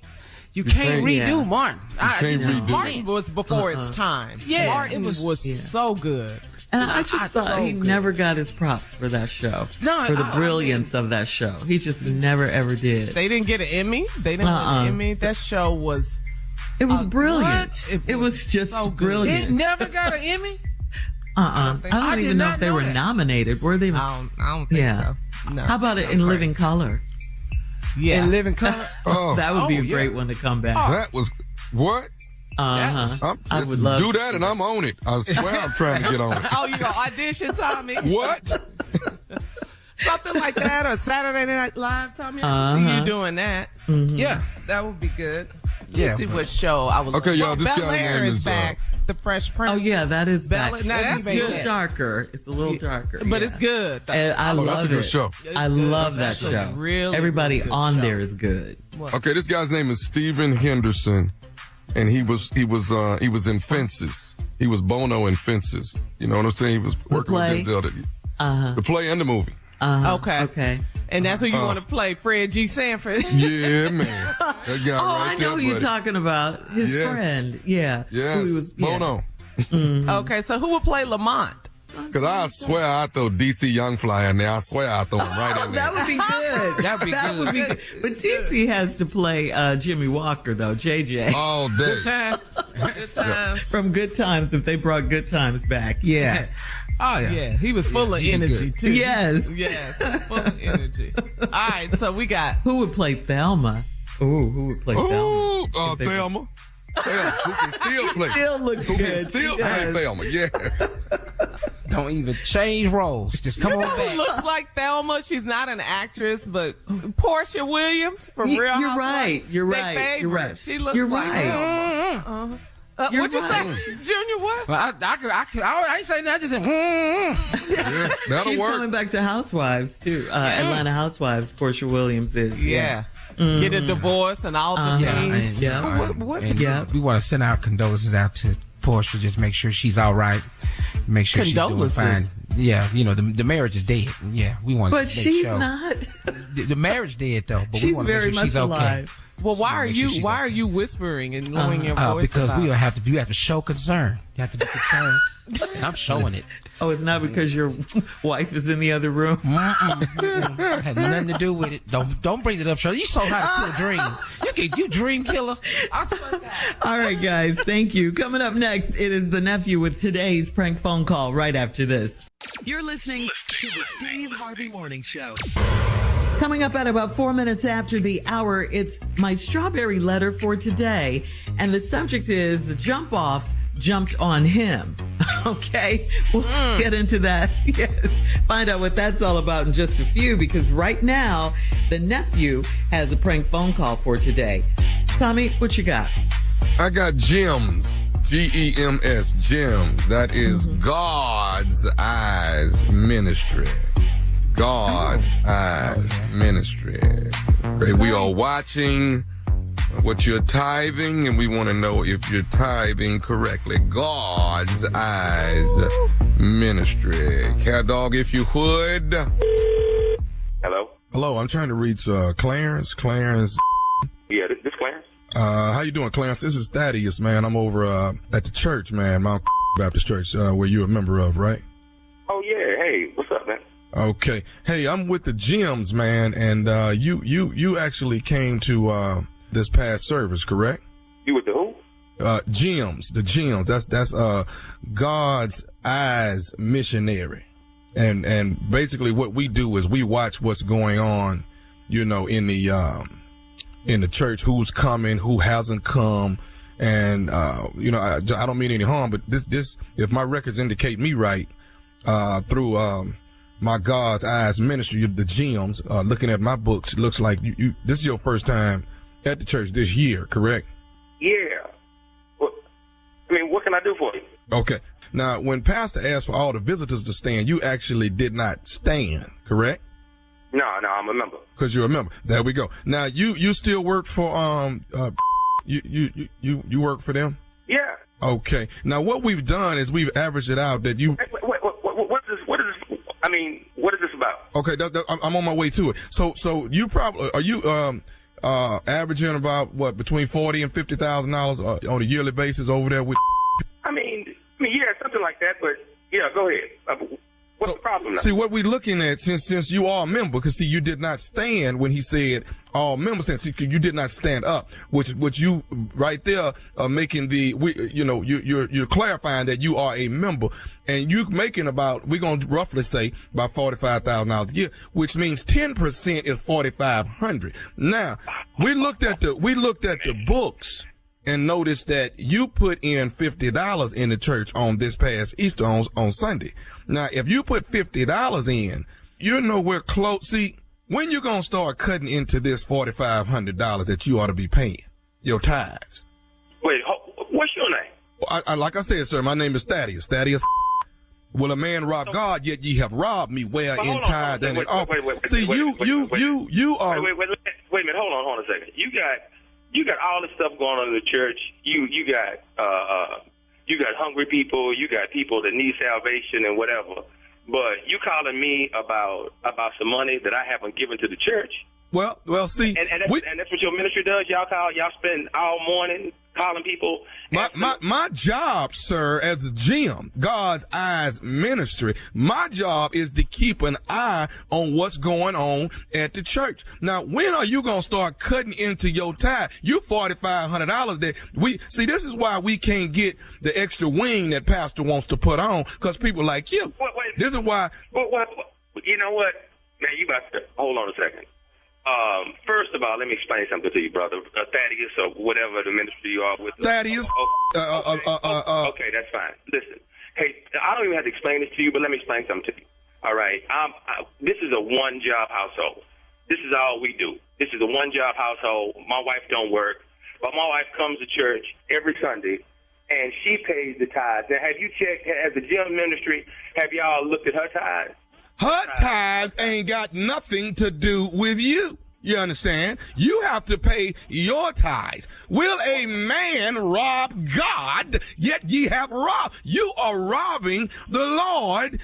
redo Martin. can't redo Martin was before its time. Yeah, Martin was so good. And I just thought he never got his props for that show. For the brilliance of that show. He just never, ever did. They didn't get an Emmy. They didn't win an Emmy. That show was... It was brilliant. what? It was just so good. brilliant. It never got an Emmy. I don't even know if they were that. nominated. Were they? I don't think so. No. How about it in Living Color? Yeah. In Living Color. That would be a yeah. great one to come back. That was what? I would love do to that, see and I'm on it. I swear I'm trying to get on it. Oh, you gonna audition, Tommy? What? Something like that, or Saturday Night Live, Tommy? I see you doing that. Yeah. That would be good. Yeah, Let's see but- what show I was. Okay, y'all, this Bel guy's Air name is is, back. The Fresh Prince. Oh yeah, that is back. Bel- now, that's it's a little good. darker. It's a little darker, But it's good. though. And I Oh, love that's a good it. show. I good. love that That's a show. really, Everybody really good on show. there is good. Okay, this guy's name is Stephen Henderson, and he was in Fences. He was Bono in Fences. You know what I'm saying? He was working with play? Denzel. The play and the movie. Okay. And that's who you want to play, Fred G. Sanford. Yeah, man. That guy right I know there, who you're buddy. talking about. His Yes. friend. Yeah. Yes, Who he was- yeah. Bono. Okay, so who would play Lamont? Because I swear I throw DC Youngfly in there. I swear I throw him right in there. That would be good. That'd be That good. would be good. But TC has to play Jimmy Walker, though, JJ. All day. Good time. Good times. From Good Times, if they brought Good Times back. Yeah. Oh yeah. Yeah, he was full of he was energy, good. too. Yes. Yes, full of energy. All right, so we got... Who would play Thelma? Ooh, who would play Thelma? Ooh, If they- Thelma. Thelma, who can still play. Still looks Who good. can still She play does. Thelma, yes. Don't even change roles. Just come on Who back. looks like Thelma? She's not an actress, but Portia Williams from Real You're Housewives. right. You're They right. favorite. You're right. She looks You're like right. Thelma. You're What'd you right. say, Junior? What? Well, I ain't saying that. I just said, Yeah, that'll She's work. coming back to Housewives, too. Atlanta Housewives, Portia Williams is. Yeah. Get a divorce and all the things. Yeah. What? And Yeah. we want to send our condolences out to Portia. Just make sure she's all right. Make sure she's doing fine. Condolences? Yeah, you know the marriage is dead. Yeah, we want to But make she's sure. not. The marriage dead though. But we She's want to make very sure much she's okay. alive. Well, why are Make sure you she's why are okay. you whispering and lowering your voice? Because about we it? have to show concern. You have to be concerned, and I'm showing it. Oh, it's not because your wife is in the other room? Had nothing to do with it. Don't bring it up, Shirley. You saw how to kill a dream. You dream killer. All right, guys. Thank you. Coming up next, it is the nephew with today's prank phone call right after this. You're listening to the Steve Harvey Morning Show. Coming up at about 4 minutes after the hour, it's my strawberry letter for today. And the subject is the jump off jumped on him. Okay, we'll get into that. Yes, find out what that's all about in just a few, because right now, the nephew has a prank phone call for today. Tommy, what you got? I got gems. Gems, gems. That is God's Eyes Ministry. God's Eyes Ministry. Okay, we are watching what you're tithing, and we want to know if you're tithing correctly. God's Eyes Ministry. Cat dog, if you would. Hello? Hello, I'm trying to reach Clarence. Clarence. Yeah, this Clarence. How you doing, Clarence? This is Thaddeus, man. I'm over at the church, man, Mount Baptist Church, where you're a member of, right? Oh, yeah. Hey, what's up, man? Okay. Hey, I'm with the Gems, man, and you actually came to this past service, correct? You with the who? Gems, the Gems. That's God's Eyes Missionary. And basically what we do is we watch what's going on, you know, in the church, who's coming, who hasn't come. And, you know, I don't mean any harm, but this, if my records indicate me right, through, my God's Eyes Ministry, the Gems, looking at my books, it looks like this is your first time at the church this year, correct? Yeah. Well, I mean, what can I do for you? Okay. Now, when Pastor asked for all the visitors to stand, you actually did not stand, correct? No, I'm a member. Because you're a member. There we go. Now, you still work for, you work for them? Yeah. Okay. Now, what we've done is we've averaged it out that you... Wait, what is this? I mean, what is this about? Okay, I'm on my way to it. So you probably, are you, averaging about what, between $40,000 and $50,000 on a yearly basis over there with? I mean, yeah, something like that. But yeah, go ahead. What's the problem now? See, what we're looking at, since you are a member, because see, you did not stand when he said all members, see, you did not stand up, which you right there are making you're clarifying that you are a member, and you're making about, we're going to roughly say about $45,000 a year, which means 10% is $4,500. Now, we looked at the books and noticed that you put in $50 in the church on this past Easter on Sunday. Now, if you put $50 in, you're nowhere close. See, when you gonna start cutting into this $4,500 that you ought to be paying your tithes? Wait, what's your name? Like I said, sir, my name is Thaddeus. Thaddeus. Will a man rob God? Yet ye have robbed me. Where in tithe and in offering? See, you are. Wait a minute. Hold on a second. You got all this stuff going on in the church. You got hungry people. You got people that need salvation and whatever. But you calling me about some money that I haven't given to the church? Well, see, and that's what your ministry does. Y'all spend all morning calling people. My job, sir, as a Gem, God's Eyes Ministry, my job is to keep an eye on what's going on at the church. Now, when are you going to start cutting into your tithe? You $4,500 that this is why we can't get the extra wing that pastor wants to put on, because people like you. This is why. You know what? Man, you about to hold on a second. First of all, let me explain something to you, brother. Thaddeus, or whatever the ministry you are with. Thaddeus. Okay, that's fine. Listen, hey, I don't even have to explain this to you, but let me explain something to you. All right, this is a one-job household. This is all we do. This is a one-job household. My wife don't work, but my wife comes to church every Sunday, and she pays the tithes. Now, have you checked, as a gym ministry, have y'all looked at her tithes? Her tithes ain't got nothing to do with you. You understand? You have to pay your tithes. Will a man rob God, yet ye have robbed? You are robbing the Lord,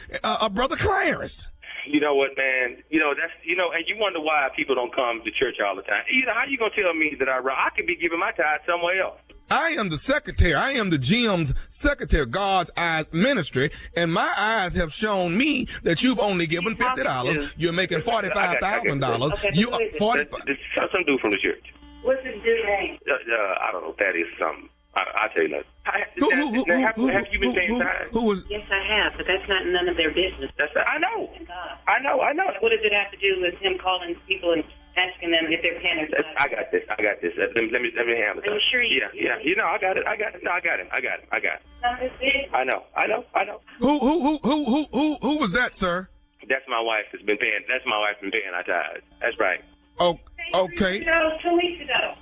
Brother Clarence. You know what, man? And you wonder why people don't come to church all the time. How you gonna tell me that I rob? I could be giving my tithe somewhere else. I am the secretary. I am the Gem's secretary, God's Eyes Ministry, and my eyes have shown me that you've only given $50. You're making $45,000. You are 45. Some dude from the church. What's his dude name? I don't know. Thaddeus something. I'll tell you that. Have you been paying tithes? Yes, I have, but that's not none of their business. I know. What does it have to do with him calling people and asking them if they're paying their tithes? I got this. Let me handle it. Are you sure you? Yeah. You know, I got it. No, I got it. I know. Who was that, sir? That's my wife that's been paying. That's my wife been paying our tithes. That's right. Oh, okay. 2 weeks ago.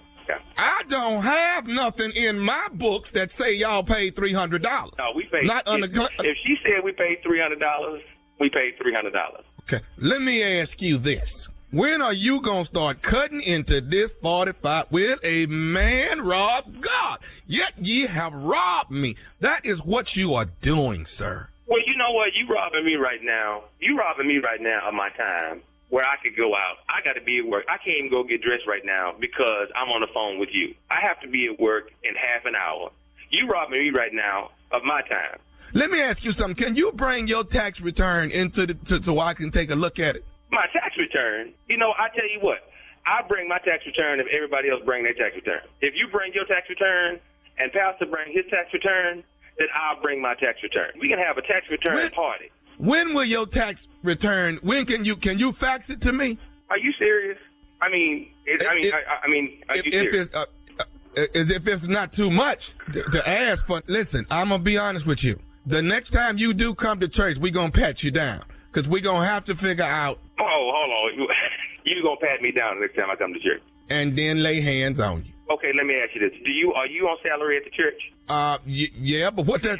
I don't have nothing in my books that say y'all paid $300. No, we paid. Not under. If she said we paid $300, we paid $300. Okay, let me ask you this. When are you going to start cutting into this 45? Will a man rob God? Yet ye have robbed me. That is what you are doing, sir. Well, you know what? You robbing me right now. You robbing me right now of my time where I could go out. I got to be at work. I can't even go get dressed right now because I'm on the phone with you. I have to be at work in half an hour. You robbing me right now of my time. Let me ask you something. Can you bring your tax return into so I can take a look at it? My tax return? You know, I tell you what. I bring my tax return if everybody else bring their tax return. If you bring your tax return and Pastor bring his tax return, then I'll bring my tax return. We can have a tax return party. When will your tax return? When can you fax it to me? Are you serious? Are you serious? If it's not too much to ask for. Listen, I'm gonna be honest with you. The next time you do come to church, we gonna pat you down because we gonna have to figure out. Oh, hold on. You gonna pat me down the next time I come to church? And then lay hands on you. Okay, let me ask you this: are you on salary at the church? Yeah, but what does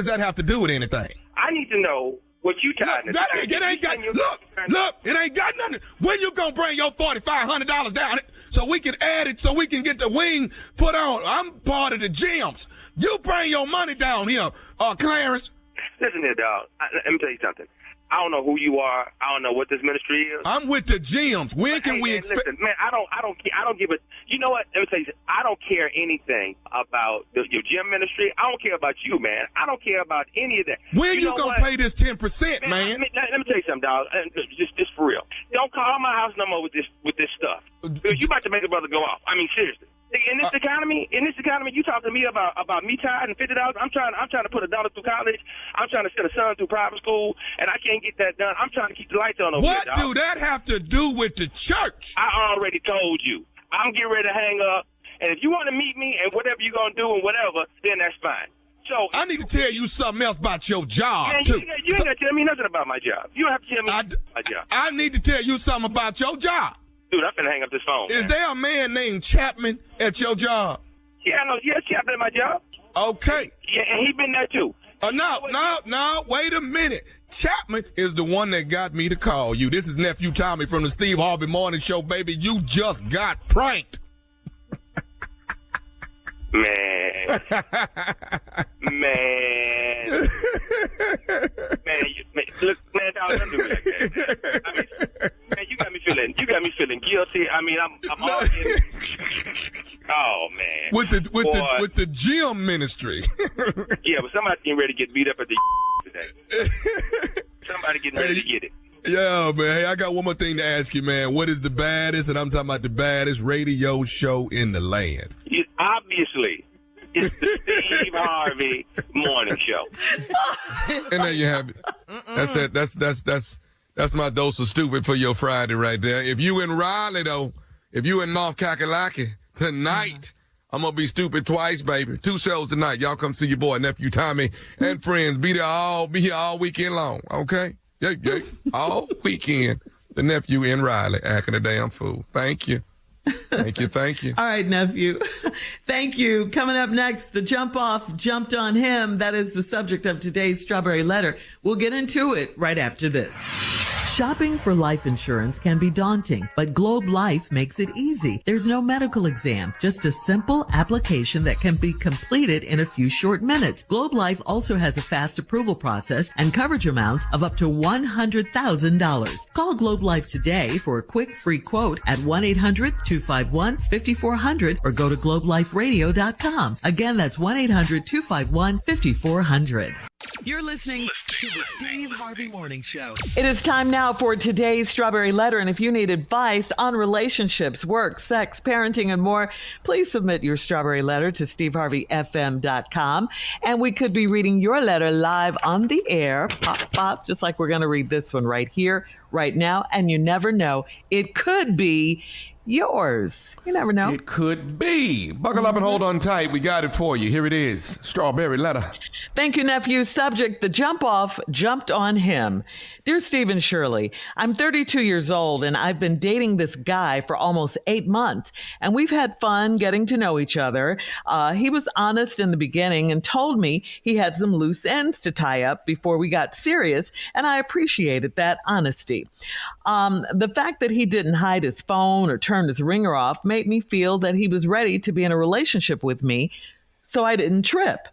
that have to do with anything? I need to know what you tied. Look, it ain't got nothing. When you gonna bring your $4,500 down so we can add it so we can get the wing put on? I'm part of the gyms. You bring your money down here, Clarence. Listen here, dog. Let me tell you something. I don't know who you are. I don't know what this ministry is. I'm with the gyms. When can we expect? Listen, man, I don't give a. You know what? Let me tell you. I don't care anything about your gym ministry. I don't care about you, man. I don't care about any of that. When you gonna pay this 10%, man? Let me tell you something, dog. Just for real. Don't call my house no more with this stuff. Because you about to make a brother go off. I mean, seriously. In this economy, you talking to me about me tithing $50. I'm trying to put $1 through college. I'm trying to send a son through private school, and I can't get that done. I'm trying to keep the lights on over here, dog. What do that have to do with the church? I already told you. I'm getting ready to hang up, and if you want to meet me and whatever you're gonna do and whatever, then that's fine. So I need to tell you something else about your job, too. You ain't gonna tell me nothing about my job. You don't have to tell me about my job. I need to tell you something about your job. Dude, I'm finna hang up this phone. Is there a man named Chapman at your job? Yeah, I know. Yeah, Chapman at my job. Okay. Yeah, and he been there too. No, wait a minute. Chapman is the one that got me to call you. This is Nephew Tommy from the Steve Harvey Morning Show, baby. You just got pranked. Man. Look, man, don't do me like that. I mean, man, you got me feeling guilty. I mean, I'm all in. Oh man. With the gym ministry. Yeah, but somebody's getting ready to get beat up at the today. Somebody getting ready to get it. Yeah, man. Hey, I got one more thing to ask you, man. What is the baddest, and I'm talking about the baddest radio show in the land? Obviously, it's the Steve Harvey Morning Show. And there you have it. That's my dose of stupid for your Friday right there. If you in Raleigh though, if you in North Kakalaki tonight, I'm gonna be stupid twice, baby. 2 shows tonight. Y'all come see your boy Nephew Tommy and friends. Be here all weekend long. Okay? Yeah. All weekend. The nephew in Raleigh acting a damn fool. Thank you. Thank you. All right, nephew. Thank you. Coming up next, the jump off jumped on him. That is the subject of today's Strawberry Letter. We'll get into it right after this. Shopping for life insurance can be daunting, but Globe Life makes it easy. There's no medical exam, just a simple application that can be completed in a few short minutes. Globe Life also has a fast approval process and coverage amounts of up to $100,000. Call Globe Life today for a quick free quote at 1-800-250 1-800-251-5400 or go to globeliferadio.com. Again, that's 1-800-251-5400. You're listening to the Steve Harvey Morning Show. It is time now for today's Strawberry Letter, and if you need advice on relationships, work, sex, parenting, and more, please submit your Strawberry Letter to steveharveyfm.com, and we could be reading your letter live on the air, pop, pop, just like we're going to read this one right here, right now, and you never know, it could be yours. You never know. It could be. Buckle up and hold on tight. We got it for you. Here it is. Strawberry Letter. Thank you, nephew. Subject, the jump off jumped on him. Dear Stephen Shirley, I'm 32 years old and I've been dating this guy for almost 8 months, and we've had fun getting to know each other. He was honest in the beginning and told me he had some loose ends to tie up before we got serious, and I appreciated that honesty. The fact that he didn't hide his phone or turn his ringer off made me feel that he was ready to be in a relationship with me, so I didn't trip.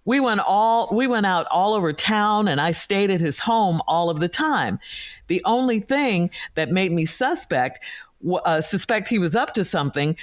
We went out all over town, and I stayed at his home all of the time. The only thing that made me suspect he was up to something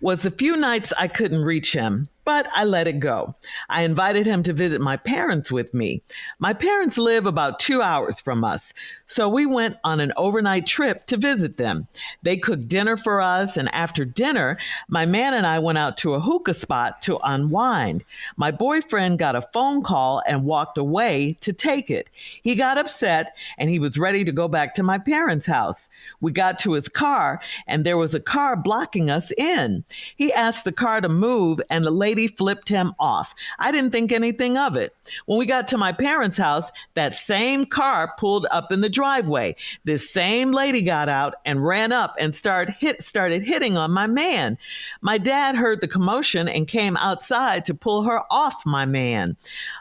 was the few nights I couldn't reach him, but I let it go. I invited him to visit my parents with me. My parents live about 2 hours from us, so we went on an overnight trip to visit them. They cooked dinner for us, and after dinner, my man and I went out to a hookah spot to unwind. My boyfriend got a phone call and walked away to take it. He got upset, and he was ready to go back to my parents' house. We got to his car, and there was a car blocking us in. He asked the car to move, and the lady flipped him off. I didn't think anything of it. When we got to my parents' house, that same car pulled up in the driveway. This same lady got out and ran up and started hitting on my man. My dad heard the commotion and came outside to pull her off my man.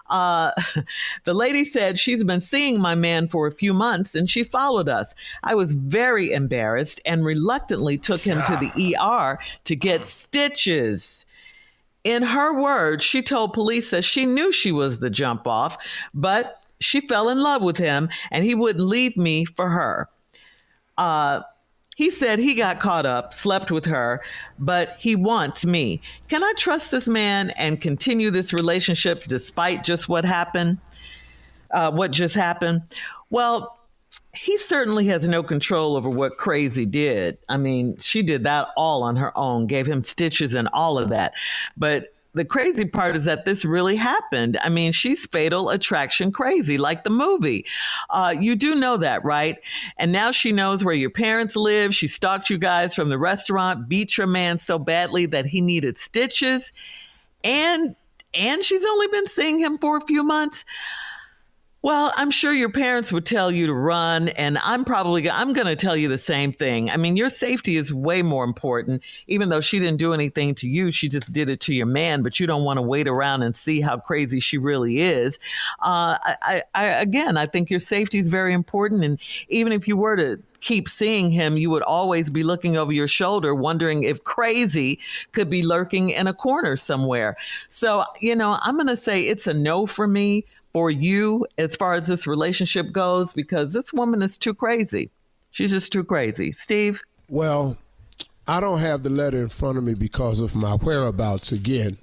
The lady said she's been seeing my man for a few months and she followed us. I was very embarrassed and reluctantly took him to the ER to get stitches. In her words, she told police that she knew she was the jump off, but she fell in love with him and he wouldn't leave me for her. He said he got caught up, slept with her, but he wants me. Can I trust this man and continue this relationship despite just what happened? What just happened? Well, he certainly has no control over what Crazy did. I mean, she did that all on her own, gave him stitches and all of that. But the crazy part is that this really happened. I mean, she's fatal attraction crazy, like the movie. You do know that, right? And now she knows where your parents live. She stalked you guys from the restaurant, beat your man so badly that he needed stitches. And she's only been seeing him for a few months. Well, I'm sure your parents would tell you to run, and I'm going to tell you the same thing. I mean, your safety is way more important, even though she didn't do anything to you. She just did it to your man, but you don't want to wait around and see how crazy she really is. I think your safety is very important, and even if you were to keep seeing him, you would always be looking over your shoulder, wondering if Crazy could be lurking in a corner somewhere. So, I'm going to say it's a no for me. For you, as far as this relationship goes, because this woman is too crazy. She's just too crazy. Steve? Well, I don't have the letter in front of me because of my whereabouts again.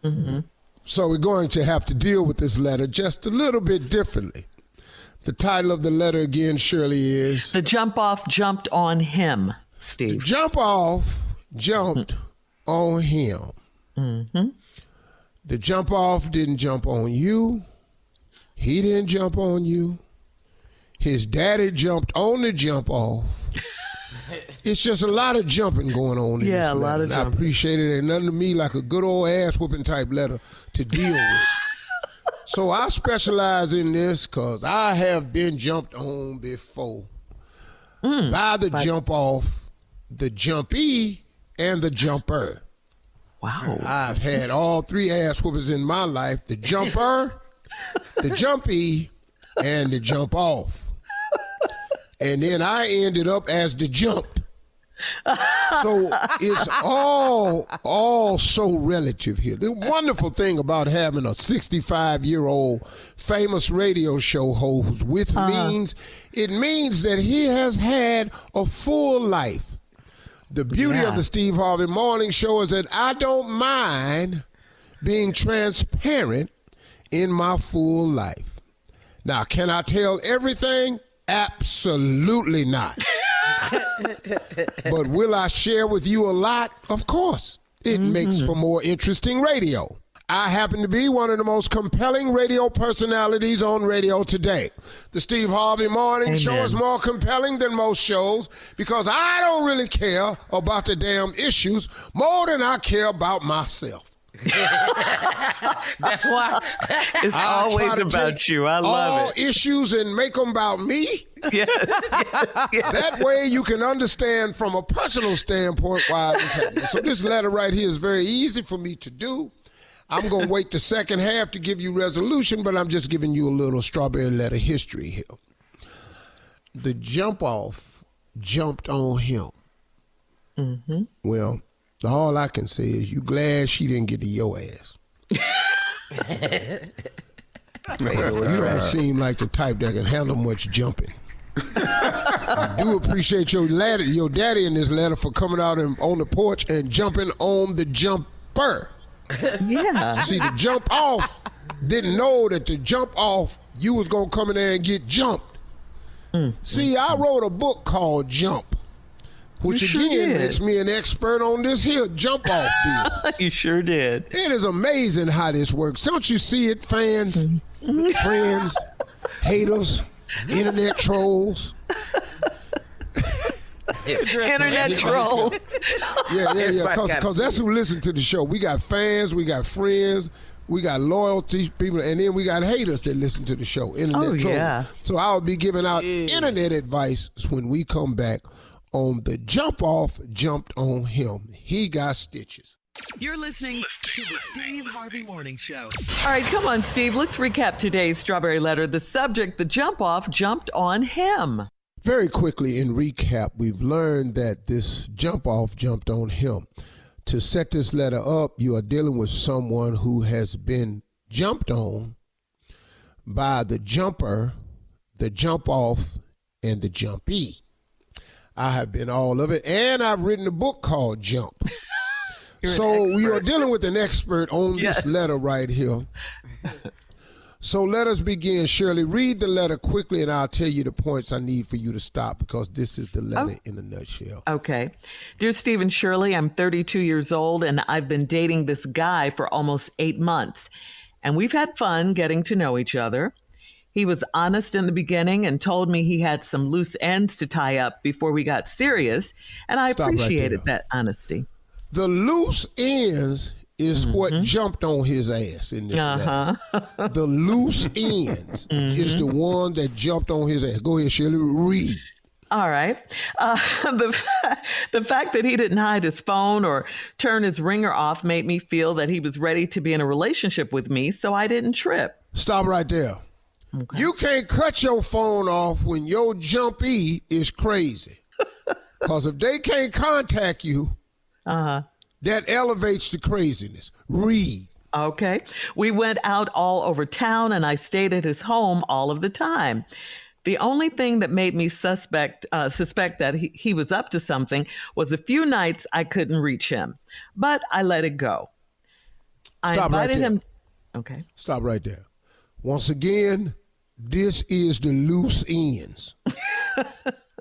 Mm-hmm. So we're going to have to deal with this letter just a little bit differently. The title of the letter again, Shirley, is... The jump off jumped on him, Steve. The jump off jumped on him. Mm-hmm. The jump off didn't jump on you. He didn't jump on you. His daddy jumped on the jump off. It's just a lot of jumping going on in this letter. Lot of jumping. I appreciate it. Ain't nothing to me like a good old ass whooping type letter to deal with. So I specialize in this because I have been jumped on before. By the jump off, the jumpee, and the jumper. Wow. I've had all three ass whoopers in my life. The jumper, the jumpy, and the jump off. And then I ended up as the jumped. So it's all so relative here. The wonderful thing about having a 65-year-old famous radio show host with means that he has had a full life The beauty of the Steve Harvey Morning Show is that I don't mind being transparent in my full life. Now, can I tell everything? Absolutely not. But will I share with you a lot? Of course. It makes for more interesting radio. I happen to be one of the most compelling radio personalities on radio today. The Steve Harvey Morning Show is more compelling than most shows because I don't really care about the damn issues more than I care about myself. That's why. It's always about you. I love all it. issues and make them about me. Yes. That way you can understand from a personal standpoint why this happened. So this letter right here is very easy for me to do. I'm going to wait the second half to give you resolution, but I'm just giving you a little strawberry letter history here. The jump off jumped on him. Mm-hmm. Well, all I can say is you glad she didn't get to your ass. You don't seem like the type that can handle much jumping. I do appreciate your daddy in this letter for coming out on the porch and jumping on the jumper. Yeah. See, the jump off didn't know that the jump off, you was going to come in there and get jumped. See, I wrote a book called Jump, which again makes me an expert on this here jump off business. You sure did. It is amazing how this works. Don't you see it, fans, friends, haters, internet trolls? Internet troll. Yeah. Because that's who listen to the show. We got fans, we got friends, we got loyalty people, and then we got haters that listen to the show. Internet troll. Yeah. So I'll be giving out internet advice when we come back on the jump off jumped on him. He got stitches. You're listening to the Steve Harvey Morning Show. All right, come on, Steve. Let's recap today's strawberry letter. The subject, the jump off jumped on him. Very quickly in recap, we've learned that this jump off jumped on him. To set this letter up, you are dealing with someone who has been jumped on by the jumper, the jump off, and the jumpee. I have been all of it, and I've written a book called Jump. So we are dealing with an expert on this letter right here. So let us begin. Shirley, read the letter quickly, and I'll tell you the points I need for you to stop because this is the letter in a nutshell. Okay. Dear Steve and Shirley, I'm 32 years old, and I've been dating this guy for almost 8 months. And we've had fun getting to know each other. He was honest in the beginning and told me he had some loose ends to tie up before we got serious, and I appreciated that honesty. The loose ends is what jumped on his ass in this letter. The loose ends is the one that jumped on his ass. Go ahead, Shirley, read. All right. The fact that he didn't hide his phone or turn his ringer off made me feel that he was ready to be in a relationship with me, so I didn't trip. Stop right there. Okay. You can't cut your phone off when your jumpee is crazy. Because if they can't contact you, that elevates the craziness. Read. Okay. We went out all over town and I stayed at his home all of the time. The only thing that made me suspect that he was up to something was a few nights I couldn't reach him, but I let it go. I invited him. Okay. Stop right there. Once again, this is the loose ends.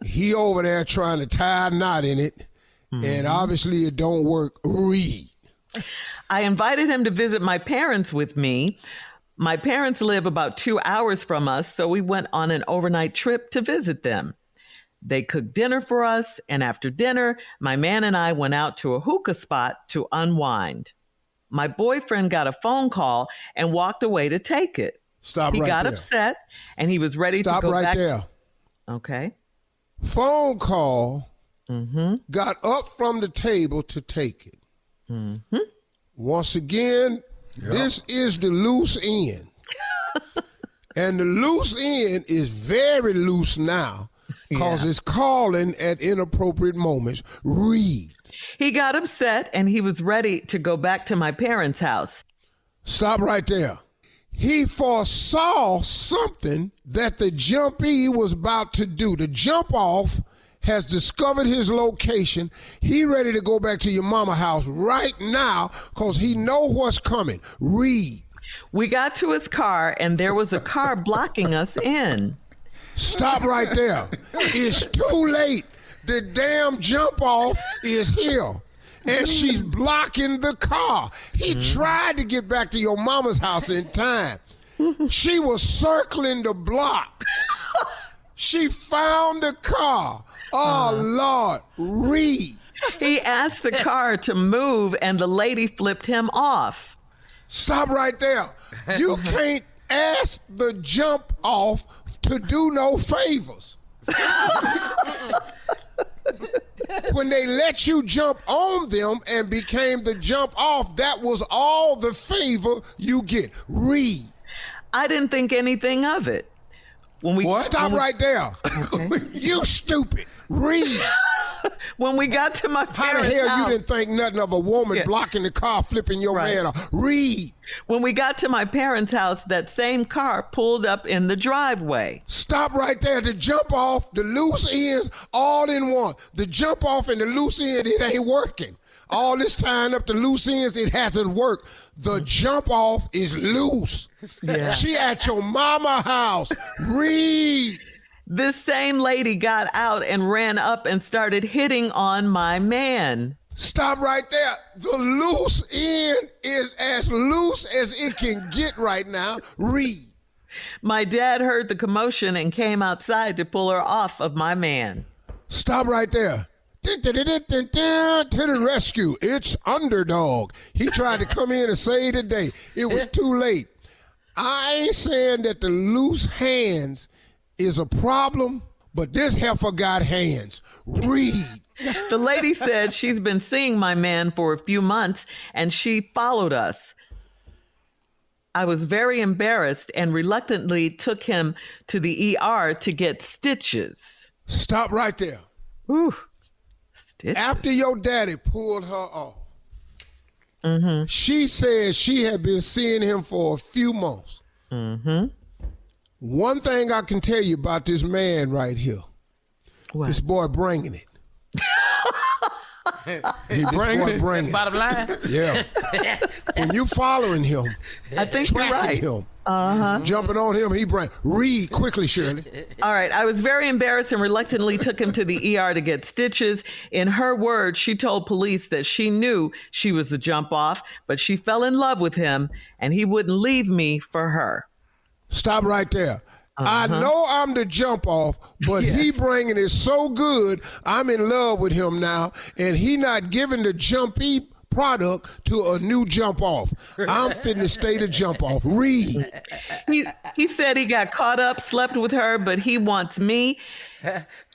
He over there trying to tie a knot in it. And obviously it don't work. Read. I invited him to visit my parents with me. My parents live about 2 hours from us, so we went on an overnight trip to visit them. They cooked dinner for us, and after dinner, my man and I went out to a hookah spot to unwind. My boyfriend got a phone call and walked away to take it. He got upset, and he was ready to go back. Stop right there. Okay. Phone call. Got up from the table to take it. Once again, this is the loose end. And the loose end is very loose now because it's calling at inappropriate moments. Read. He got upset and he was ready to go back to my parents' house. Stop right there. He foresaw something that the jumpee was about to do. The jump off has discovered his location. He ready to go back to your mama house right now because he know what's coming. Read. We got to his car, and there was a car blocking us in. Stop right there. It's too late. The damn jump off is here. And she's blocking the car. He tried to get back to your mama's house in time. She was circling the block. She found the car. Oh, Lord. Read. He asked the car to move, and the lady flipped him off. Stop right there. You can't ask the jump off to do no favors. When they let you jump on them and became the jump off, that was all the favor you get. Read. I didn't think anything of it. Stop right there. Okay. You stupid. Read. When we got to my parents' How the hell house, you didn't think nothing of a woman blocking the car, flipping your man off? Read. When we got to my parents' house, that same car pulled up in the driveway. Stop right there. The jump off, the loose ends, all in one. The jump off and the loose end, it ain't working. All this tying up the loose ends, it hasn't worked. The jump off is loose. Yeah. She at your mama house. Read. This same lady got out and ran up and started hitting on my man. Stop right there. The loose end is as loose as it can get right now. Read. My dad heard the commotion and came outside to pull her off of my man. Stop right there. To the rescue. It's Underdog. He tried to come in and save the day. It was too late. I ain't saying that the loose hands is a problem, but this heifer got hands. Read. The lady said she's been seeing my man for a few months and she followed us. I was very embarrassed and reluctantly took him to the ER to get stitches. Stop right there. Ooh, stitches. After your daddy pulled her off, she said she had been seeing him for a few months. One thing I can tell you about this man right here, this boy bringing it. He bringing it. Bottom line. Yeah. When you following him, I think you're right. him, jumping on him, he bring. Read quickly, Shirley. All right. I was very embarrassed and reluctantly took him to the ER to get stitches. In her words, she told police that she knew she was the jump off, but she fell in love with him and he wouldn't leave me for her. Stop right there. I know I'm the jump off, but he bringing it so good, I'm in love with him now, and he not giving the jumpy product to a new jump off. I'm finna stay the jump off. Read. He said he got caught up, slept with her, but he wants me.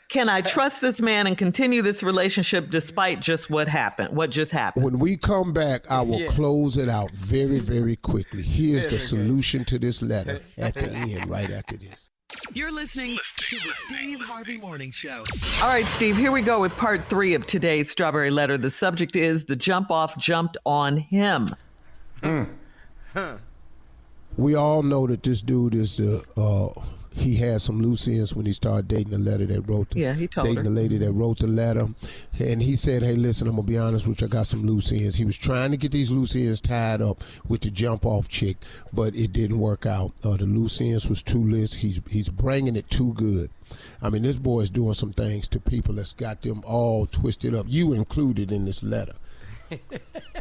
Can I trust this man and continue this relationship despite just what just happened? When we come back, I will close it out very, very quickly. Here's the solution to this letter at the end, right after this. You're listening to the Steve Harvey Morning Show. All right, Steve, here we go with part 3 of today's Strawberry Letter. The subject is the jump off jumped on him. We all know that this dude is he had some loose ends when he started dating the letter that wrote the, he told dating her. the lady that wrote the letter. And he said, hey, listen, I'm going to be honest with you, I got some loose ends. He was trying to get these loose ends tied up with the jump off chick, but it didn't work out. The loose ends was too loose. He's bringing it too good. I mean, this boy is doing some things to people that's got them all twisted up, you included in this letter.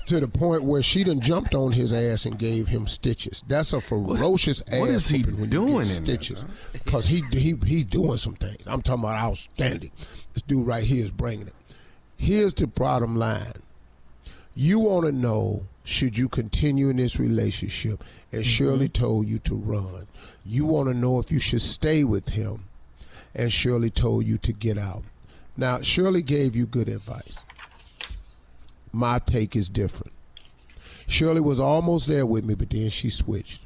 To the point where she done jumped on his ass and gave him stitches. That's a ferocious ass. What is he when doing you in get stitches? Because he doing some things. I'm talking about outstanding. This dude right here is bringing it. Here's the bottom line. You want to know, should you continue in this relationship? And Shirley told you to run. You want to know if you should stay with him. And Shirley told you to get out. Now, Shirley gave you good advice. My take is different. Shirley was almost there with me, but then she switched.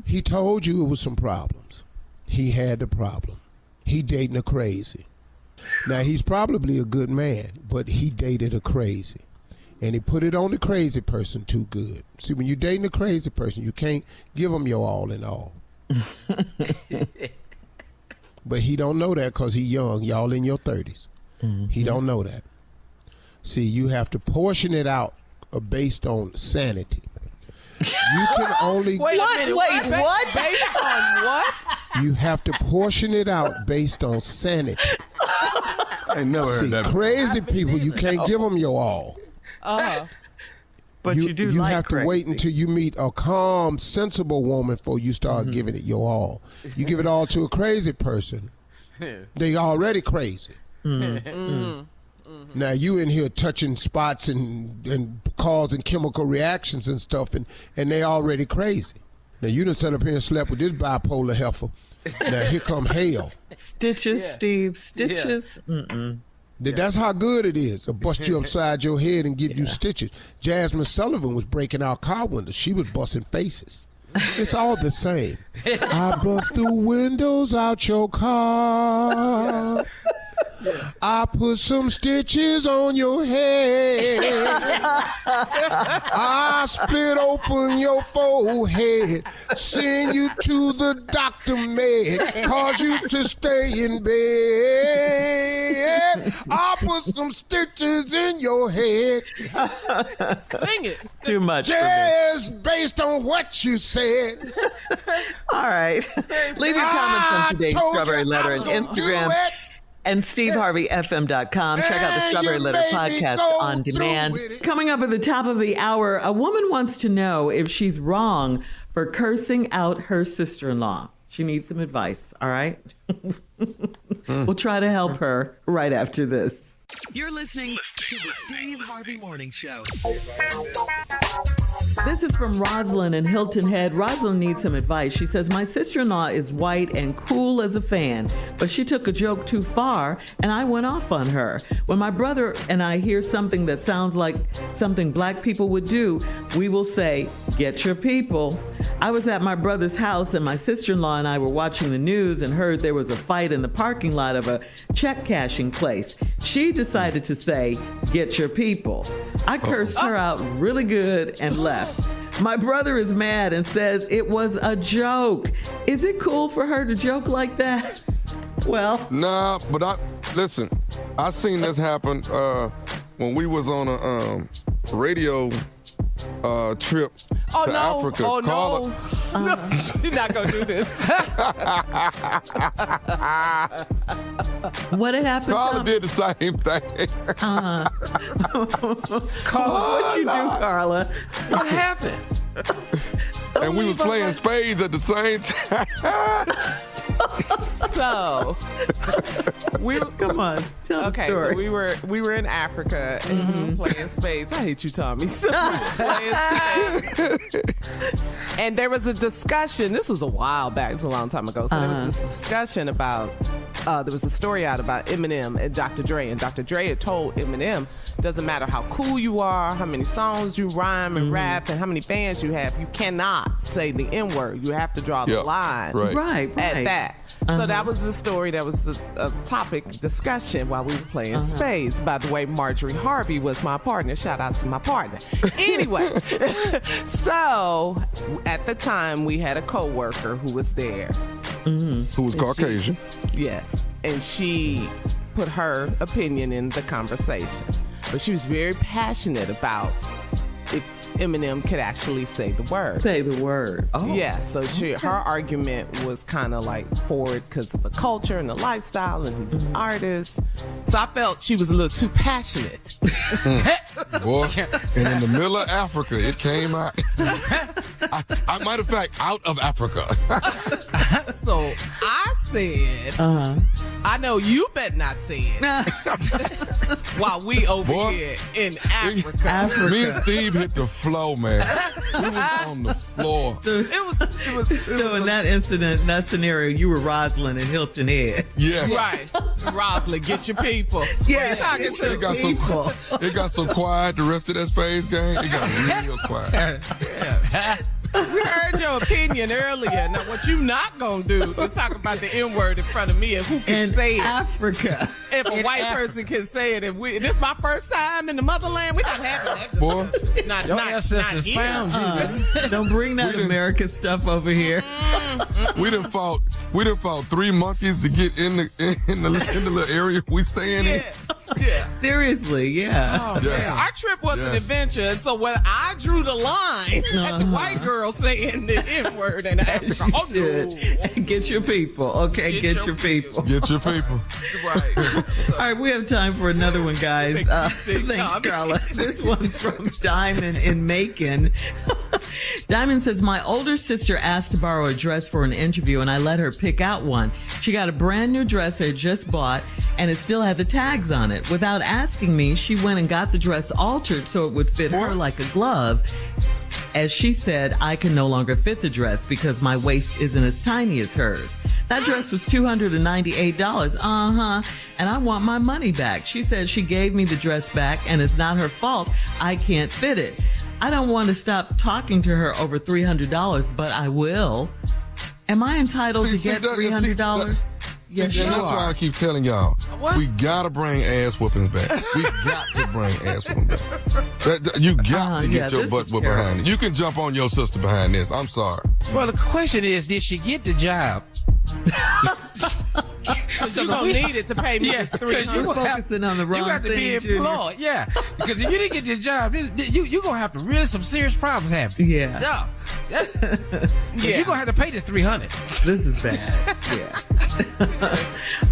He told you it was some problems. He had the problem. He dating a crazy. Now, he's probably a good man, but he dated a crazy. And he put it on the crazy person too good. See, when you're dating a crazy person, you can't give them your all in all. But he don't know that because he young. Y'all in your 30s. Mm-hmm. He don't know that. See, you have to portion it out based on sanity. You can only... Wait, what? Based on what? You have to portion it out based on sanity. I never heard that. Crazy people, you can't give them your all. But you do. You like have to wait until you meet a calm, sensible woman before you start giving it your all. You give it all to a crazy person, they already crazy. Now you in here touching spots and causing chemical reactions and stuff, and they already crazy. Now you done sat up here and slept with this bipolar heifer. Now here come hell. Stitches, Steve. Stitches. Yeah. That's how good it is. To bust you upside your head and give you stitches. Jasmine Sullivan was breaking out car windows. She was busting faces. It's all the same. I bust the windows out your car. I put some stitches on your head. I split open your forehead. Send you to the doctor med. Cause you to stay in bed. I put some stitches in your head. Sing it. Too much. Just based on what you said. All right. Leave your comments on today's Strawberry Letter on Instagram. And SteveHarveyFM.com. Check out the Strawberry Letter podcast on demand. Coming up at the top of the hour, a woman wants to know if she's wrong for cursing out her sister-in-law. She needs some advice, all right? We'll try to help her right after this. You're listening to the Steve Harvey Morning Show. This is from Rosalind in Hilton Head. Rosalind needs some advice. She says, my sister-in-law is white and cool as a fan, but she took a joke too far, and I went off on her. When my brother and I hear something that sounds like something black people would do, we will say, get your people. I was at my brother's house, and my sister-in-law and I were watching the news and heard there was a fight in the parking lot of a check cashing place. She decided to say, get your people. I cursed her out really good and left. My brother is mad and says it was a joke. Is it cool for her to joke like that? Well, nah, but listen, I seen this happen when we was on a radio trip to Africa. Oh, no. You're not going to do this. What had happened? Carla did the same thing. What'd you do, Carla? What happened? And we was playing spades at the same time. So, come on, tell the story. So we were in Africa and playing spades. I hate you, Tommy. So we were playing spades. And there was a discussion. This was a while back. It's a long time ago. So there was this discussion about. There was a story out about Eminem and Dr. Dre, and Dr. Dre had told Eminem, doesn't matter how cool you are, how many songs you rhyme and rap, and how many fans you have, you cannot say the N-word. You have to draw the line at that. So that was the story. That was the topic discussion while we were playing spades. By the way, Marjorie Harvey was my partner. Shout out to my partner. Anyway, so at the time we had a coworker who was there. Who was Caucasian. Yes. And she put her opinion in the conversation. But she was very passionate about if Eminem could actually say the word. Say the word. Oh. Yeah, so her argument was kind of like forward because of the culture and the lifestyle, and he's an artist. So I felt she was a little too passionate. Boy, and in the middle of Africa, it came out. Matter of fact, out of Africa. So I said, I know you better not say it. While we over here in Africa. Me and Steve hit the floor, man. We was on the floor. So in that incident, in that scenario, you were Rosalind in Hilton Head. Yes. Right. Rosalind, get your people. Yeah. It got so quiet the rest of that spades game. It got real quiet. We heard your opinion earlier. Now, what you not gonna do is talk about the N-word in front of me and who can say it. Africa. If a white person can say it, this is my first time in the motherland, we're not having that. Boy, Not Your ancestors here. found you. Don't bring that American stuff over here. we done fought 3 monkeys to get in the little area we staying in. Yeah. Seriously, yeah. Oh, Yes. man. Our trip was an Yes. adventure, and so when I drew the line at the white girl saying the N-word in Africa, oh no. Get your people, okay? Get your people. Get your people. Right. All right, we have time for another one, guys. Thanks, Carla. This one's from Diamond in Macon. Diamond says, my older sister asked to borrow a dress for an interview, and I let her pick out one. She got a brand new dress I just bought, and it still had the tags on it. Without asking me, she went and got the dress altered so it would fit her like a glove. As she said, I can no longer fit the dress because my waist isn't as tiny as hers. That dress was $298. And I want my money back. She said she gave me the dress back and it's not her fault. I can't fit it. I don't want to stop talking to her over $300, but I will. Am I entitled to get $300? Yes, and that's why I keep telling y'all, we gotta bring ass whoopings back. We got to bring ass whoopings back. You got to get your butt whooped behind it. You can jump on your sister behind this. I'm sorry. Well, the question is, did she get the job? You're going to need it to pay me this $300. You're focusing on the wrong thing. You got to be employed, yeah. Because if you didn't get your job, you're going to have to really some serious problems happen. Yeah. You're going to have to pay this $300. This is bad. Yeah.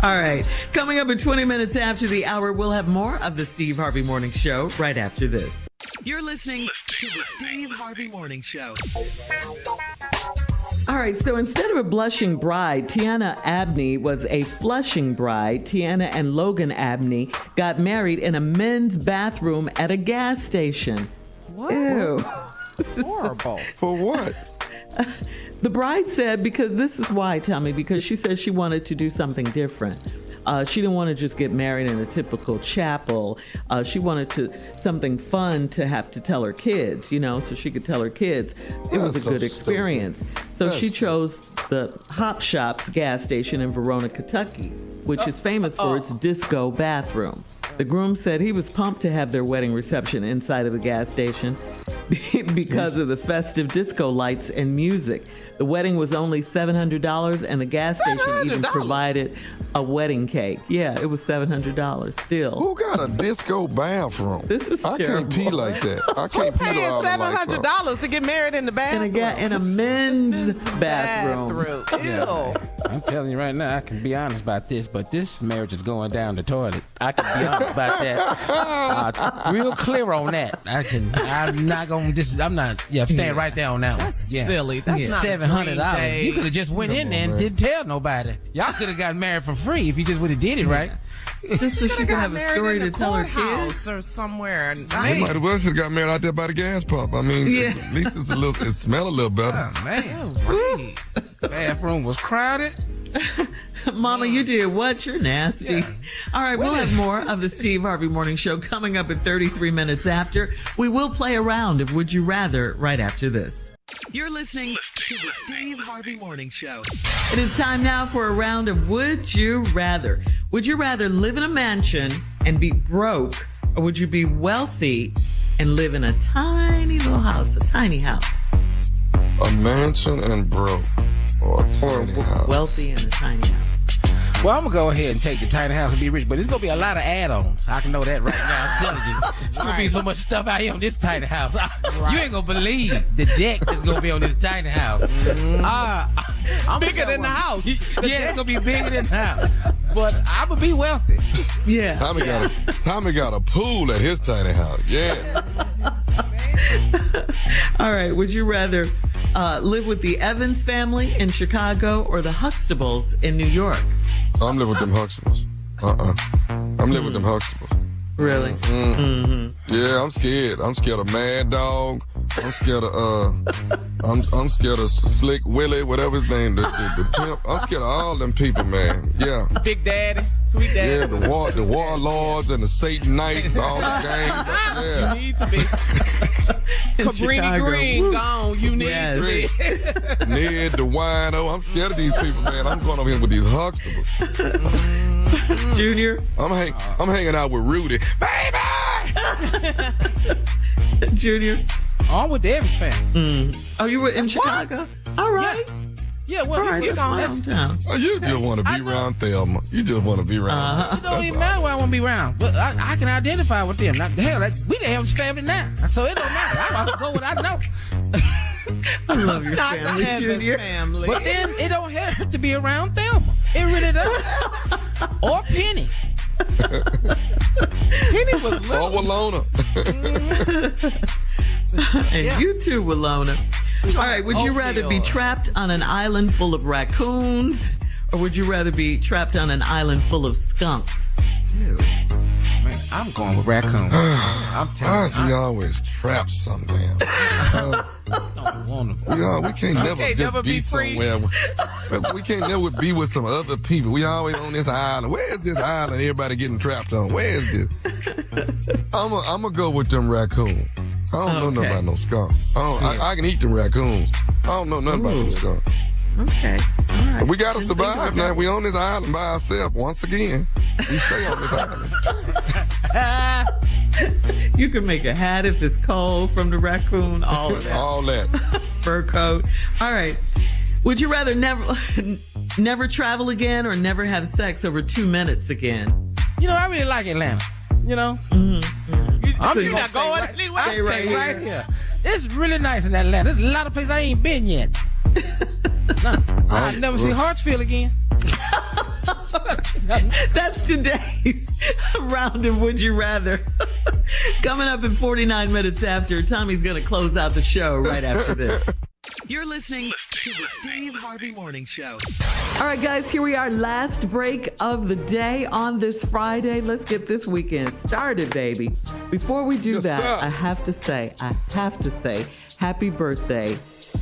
All right. Coming up in 20 minutes after the hour, we'll have more of the Steve Harvey Morning Show right after this. You're listening to the Steve Harvey Morning Show. All right, so instead of a blushing bride, Tiana Abney was a flushing bride. Tiana and Logan Abney got married in a men's bathroom at a gas station. What? Ew. Horrible. For what? The bride said, because this is why, Tommy, because she said she wanted to do something different. She didn't want to just get married in a typical chapel. She wanted something fun to have to tell her kids, so she could tell her kids. It was a good experience. So she chose the Hop Shop's gas station in Verona, Kentucky, which is famous for its disco bathroom. The groom said he was pumped to have their wedding reception inside of the gas station because of the festive disco lights and music. The wedding was only $700, and the gas station even provided a wedding cake. Yeah, it was $700 still. Who got a disco bathroom? This is I terrible. can't pee like that. I can't pee Paying all the lights on. $700 to get married in the bathroom. In a men's bathroom. Ew. I'm telling you right now, I can be honest about this, but this marriage is going down the toilet. I can be honest about that. Real clear on that. I'm staying right there on that one. That's silly. That's not $700. You could have just went in there and didn't tell nobody. Y'all could have gotten married for free if you just would have did it right. Just so she could have a story to tell her kids. Or somewhere. They might as well should have got married out there by the gas pump. I mean, at least it smell a little better. Oh, man. Right. Bathroom was crowded. Mama, you did what? You're nasty. Yeah. All right, we'll have more of the Steve Harvey Morning Show coming up at 33 minutes after. We will play a round of Would You Rather right after this. You're listening to the Steve Harvey Morning Show. It is time now for a round of Would You Rather. Would you rather live in a mansion and be broke, or would you be wealthy and live in a tiny little house, a tiny house? A mansion and broke, or a tiny house. Wealthy and a tiny house. Well, I'm going to go ahead and take the tiny house and be rich, but it's going to be a lot of add-ons. I can know that right now. I'm telling you. It's going to be so much stuff out here on this tiny house. You ain't going to believe the deck that's going to be on this tiny house. I'm bigger than the house. Yeah, it's going to be bigger than the house. But I'm going to be wealthy. Yeah. Tommy got a pool at his tiny house. Yeah. All right. Would you rather live with the Evans family in Chicago or the Huxtables in New York? I'm living with them Huxtables. I'm living with them Huxtables. Really? Mm-hmm. Yeah, I'm scared. I'm scared of Mad Dog. I'm scared of I'm scared of Slick Willie, whatever his name, the pimp. I'm scared of all them people, man. Yeah. Big Daddy, Sweet Daddy. Yeah, the warlords and the Satan Knights, all the gangs. Yeah. You need to be. Cabrini Green gone. You need to be. Ned the wino. I'm scared of these people, man. I'm going over here with these Huxtables. Junior? I'm hanging out with Rudy. Baby! Junior? Oh, I'm with the Evans family. Oh, you were in Chicago? All right. Yeah, well, All right, that's my hometown. Oh, you just want to be around Thelma. You just want to be around. It don't even matter where I want to be around. But I can identify with them. Now, hell, we the Evans family now. So it don't matter. I'm about to go what I know. I love your Not family, the Junior. Evans family. But then it don't hurt to be around Thelma. It really does. Or Penny. Penny was little. Or Walona. And you too, Walona. All right, would you rather be trapped on an island full of raccoons, or would you rather be trapped on an island full of skunks? Ew. Man, I'm going with raccoon. I'm telling you. We always trap somewhere. We can't never just be somewhere. We can't never be with some other people. We always on this island. Where is this island everybody getting trapped on? Where is this? I'm going to go with them raccoons. I don't know nothing about no skunk. I can eat them raccoons. I don't know nothing about them skunk. Okay. All right. We got to survive now. We on this island by ourselves once again. We stay on this island. You can make a hat if it's cold from the raccoon, all of that. All that. Fur coat. All right. Would you rather never travel again or never have sex over 2 minutes again? You know, I really like Atlanta. You know? You're not going anywhere. I stay right here. It's really nice in Atlanta. There's a lot of places I ain't been yet. No, I'll never see Hartsfield again. That's today's round of Would You Rather. Coming up in 49 minutes after, Tommy's going to close out the show right after this. You're listening to the Steve Harvey Morning Show. All right, guys, here we are. Last break of the day on this Friday. Let's get this weekend started, baby. Before we do that, sir. I have to say, happy birthday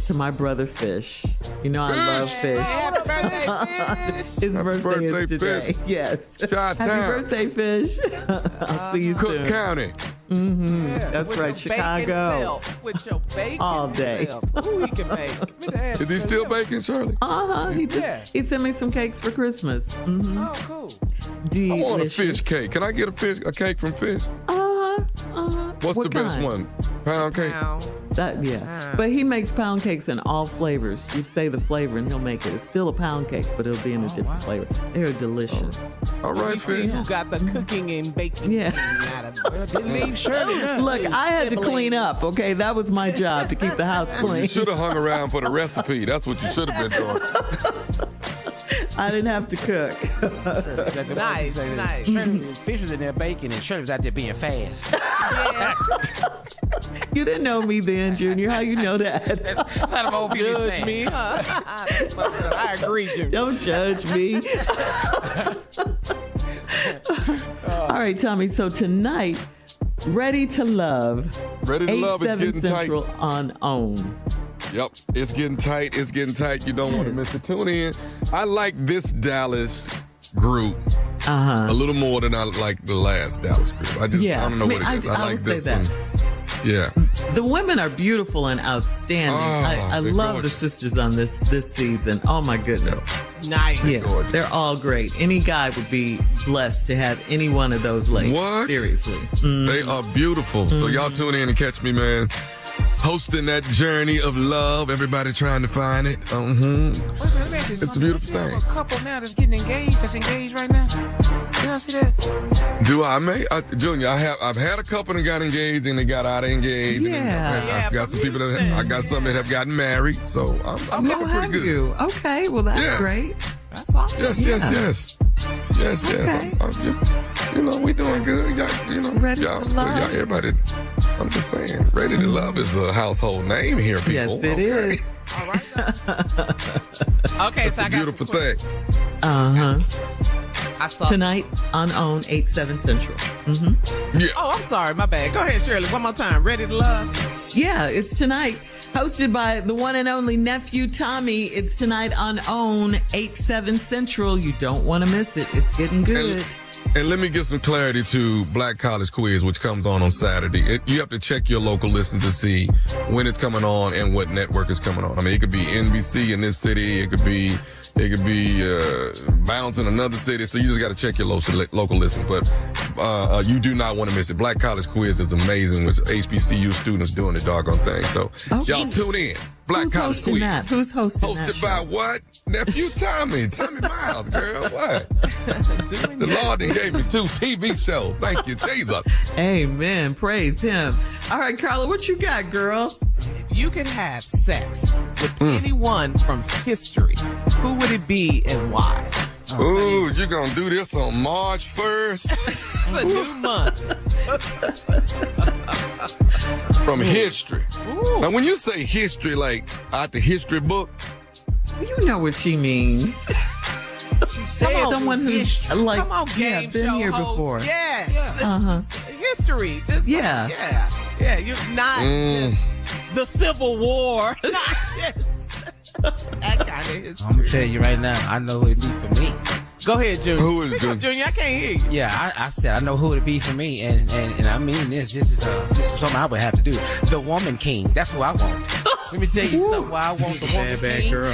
to my brother Fish. You know I love Fish. Happy birthday, Fish. His birthday is today. Fish. Yes. Chi-town. Happy birthday, Fish. I'll see you Cook soon. County. That's With right, your Chicago. bacon self. With your bacon All day. self. Who he can make? Is he still baking, Shirley? He sent me some cakes for Christmas. Oh, cool. I Delicious. want a fish cake. Can I get a cake from Fish? What's What the best kind? one? Pound cake? But he makes pound cakes in all flavors. You say the flavor and he'll make it. It's still a pound cake, but it'll be in a different flavor. They're delicious. All right, See Fish. who got the cooking and baking. Yeah. Didn't leave Shirley. Look, I had to clean up, okay? That was my job, to keep the house You clean. should have hung around for the recipe. That's what you should have been doing. I didn't have to cook. Nice. Fish was in there baking and Shirley was out there being fast. Yes. You didn't know me then, Junior. How you know that? That's how the old people Judge say. me, huh? I agree, Junior. Don't judge me. All right, Tommy. So tonight, Ready to Love. Ready to Love is 8/7 getting Central tight. on OWN. Yep, it's getting tight. It's getting tight. You don't want to miss it. Tune in. I like this Dallas group a little more than I like the last Dallas group. I don't know what it is. I like this one. Yeah. The women are beautiful and outstanding. I they're love gorgeous. the sisters on this season. Oh my goodness. Nice. Yeah, gorgeous. they're all great. Any guy would be blessed to have any one of those ladies. What? Seriously. They are beautiful. So y'all tune in and catch me, man. Hosting that journey of love. Everybody trying to find it. It's a beautiful thing. A couple now that's getting engaged. That's engaged right now. You don't see that? Do I, Junior? I've had a couple that got engaged and they got out of engaged. Yeah. And I've got some people I got some that have gotten married. So I'm looking pretty good. You? Okay, well that's Yeah. great. That's awesome. Yes. Okay. We doing good. Y'all, Ready to y'all, love. everybody. I'm just saying, Ready to Love is a household name here, people. Yes, it is. All right. Okay, so I got Beautiful some thing. questions. I saw tonight on OWN 8/7 Central. Yeah. Oh, I'm sorry. My bad. Go ahead, Shirley. One more time. Ready to Love? Yeah, it's tonight. Hosted by the one and only Nephew Tommy. It's tonight on OWN 8/7 Central. You don't want to miss it. It's getting good. And let me give some clarity to Black College Quiz, which comes on Saturday. You have to check your local listen to see when it's coming on and what network is coming on. I mean, it could be NBC in this city. It could be Bounce in another city. So you just got to check your local listen. But you do not want to miss it. Black College Quiz is amazing with HBCU students doing the doggone thing. So y'all tune in. Black College Quiz. That? Who's hosting that? Hosted by what? Nephew Tommy. Tommy Miles, girl. What? The Lord done gave me 2 TV shows. Thank you, Jesus. Amen. Praise him. All right, Carla, what you got, girl? If you could have sex with anyone from history, who would it be and why? Ooh, you gonna do this on March 1st? It's a new month. From history. Ooh. Now, when you say history, like out the history book, You know what she means. She said Someone who's like, come on, game been show here host. before. Yes. History. Just Yeah. Yeah. You're not just the Civil War. Not just that kind of history. I'm gonna tell you right now, I know who it'd be for me. Go ahead, Junior. Who is Speak up, good? Junior? I can't hear you. Yeah, I said I know who it'd be for me, and I mean this is something I would have to do. The woman king. That's who I want. Let me tell you something. Why I want the woman king. Girl.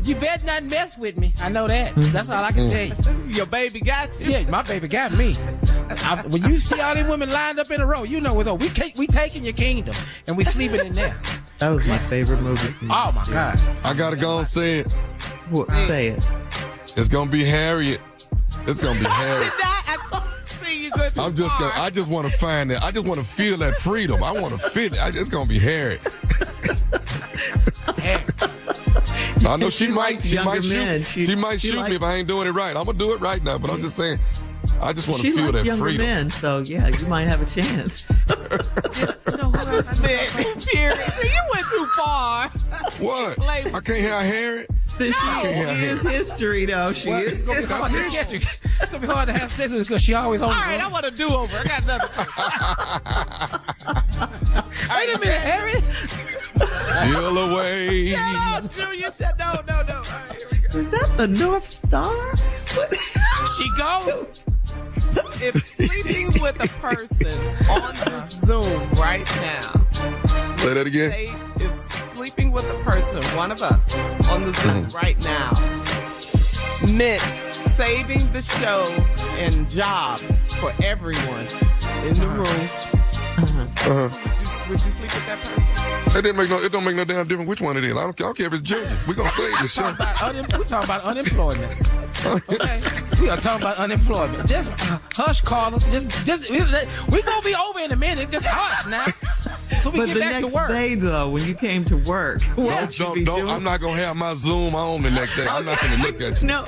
You better not mess with me. I know that. That's all I can tell you. Your baby got you. Yeah, my baby got me. When you see all these women lined up in a row, you know we taking your kingdom and we sleeping in there. That was my favorite movie. Oh my God! I gotta go and say it. What, say it. It's gonna be Harriet. It's gonna be Harriet. I just want to find that. I just want to feel that freedom. I want to feel it. It's gonna be Harriet. I know she might shoot me if I ain't doing it right. I'm gonna do it right now, but I'm just saying. I just want to feel that younger freedom. Men, so yeah, you might have a chance. Period. See, you went too far. What? I can't have Harriet. She is history, though. She is. It's gonna be hard to catch her. It's gonna be hard to have sex with her because she always on. All right, I want a do-over. I got nothing. Wait a minute, Harry. Steal away. Shut up, Junior. No. All right, here we go. Is that the North Star? She go. If sleeping with a person on the Zoom right now. Say that again. If sleeping with a person, one of us, on the Zoom right now, meant saving the show and jobs for everyone in the room, would you sleep with that person? It don't make no damn difference which one it is. I don't care if it's Junior. We're gonna save this show. We're talking about unemployment. Okay, we are talking about unemployment. Just hush, Carla. We're gonna be over in a minute. Just hush now, so we get back to work. But the next day, though, when you came to work, Don't. I'm not gonna have my Zoom on the next day. I'm not gonna look at you. No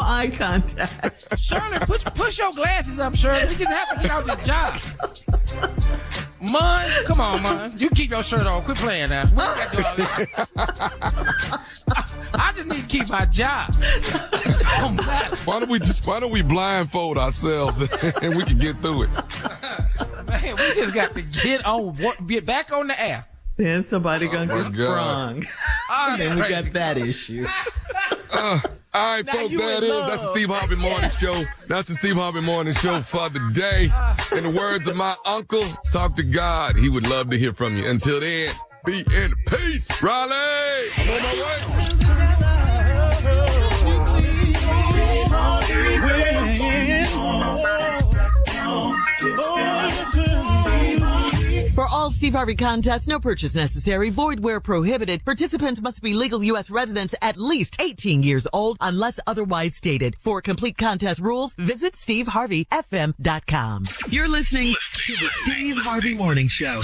eye contact. Shirley, push your glasses up, Shirley. We just have to get out this job. Mon, come on, Mon. You keep your shirt on. Quit playing now. We don't got to do all that. I just need to keep my job. Why don't we blindfold ourselves and we can get through it? Man, we just got to get back on the air. Then somebody gonna get sprung. Then we got that issue. All right, folks, that's the Steve Harvey Morning Show. That's the Steve Harvey Morning Show for the day. In the words of my uncle, talk to God. He would love to hear from you. Until then, be in peace. Raleigh, I'm on my way. For all Steve Harvey contests, no purchase necessary, void where prohibited. Participants must be legal U.S. residents at least 18 years old unless otherwise stated. For complete contest rules, visit SteveHarveyFM.com. You're listening to the Steve Harvey Morning Show.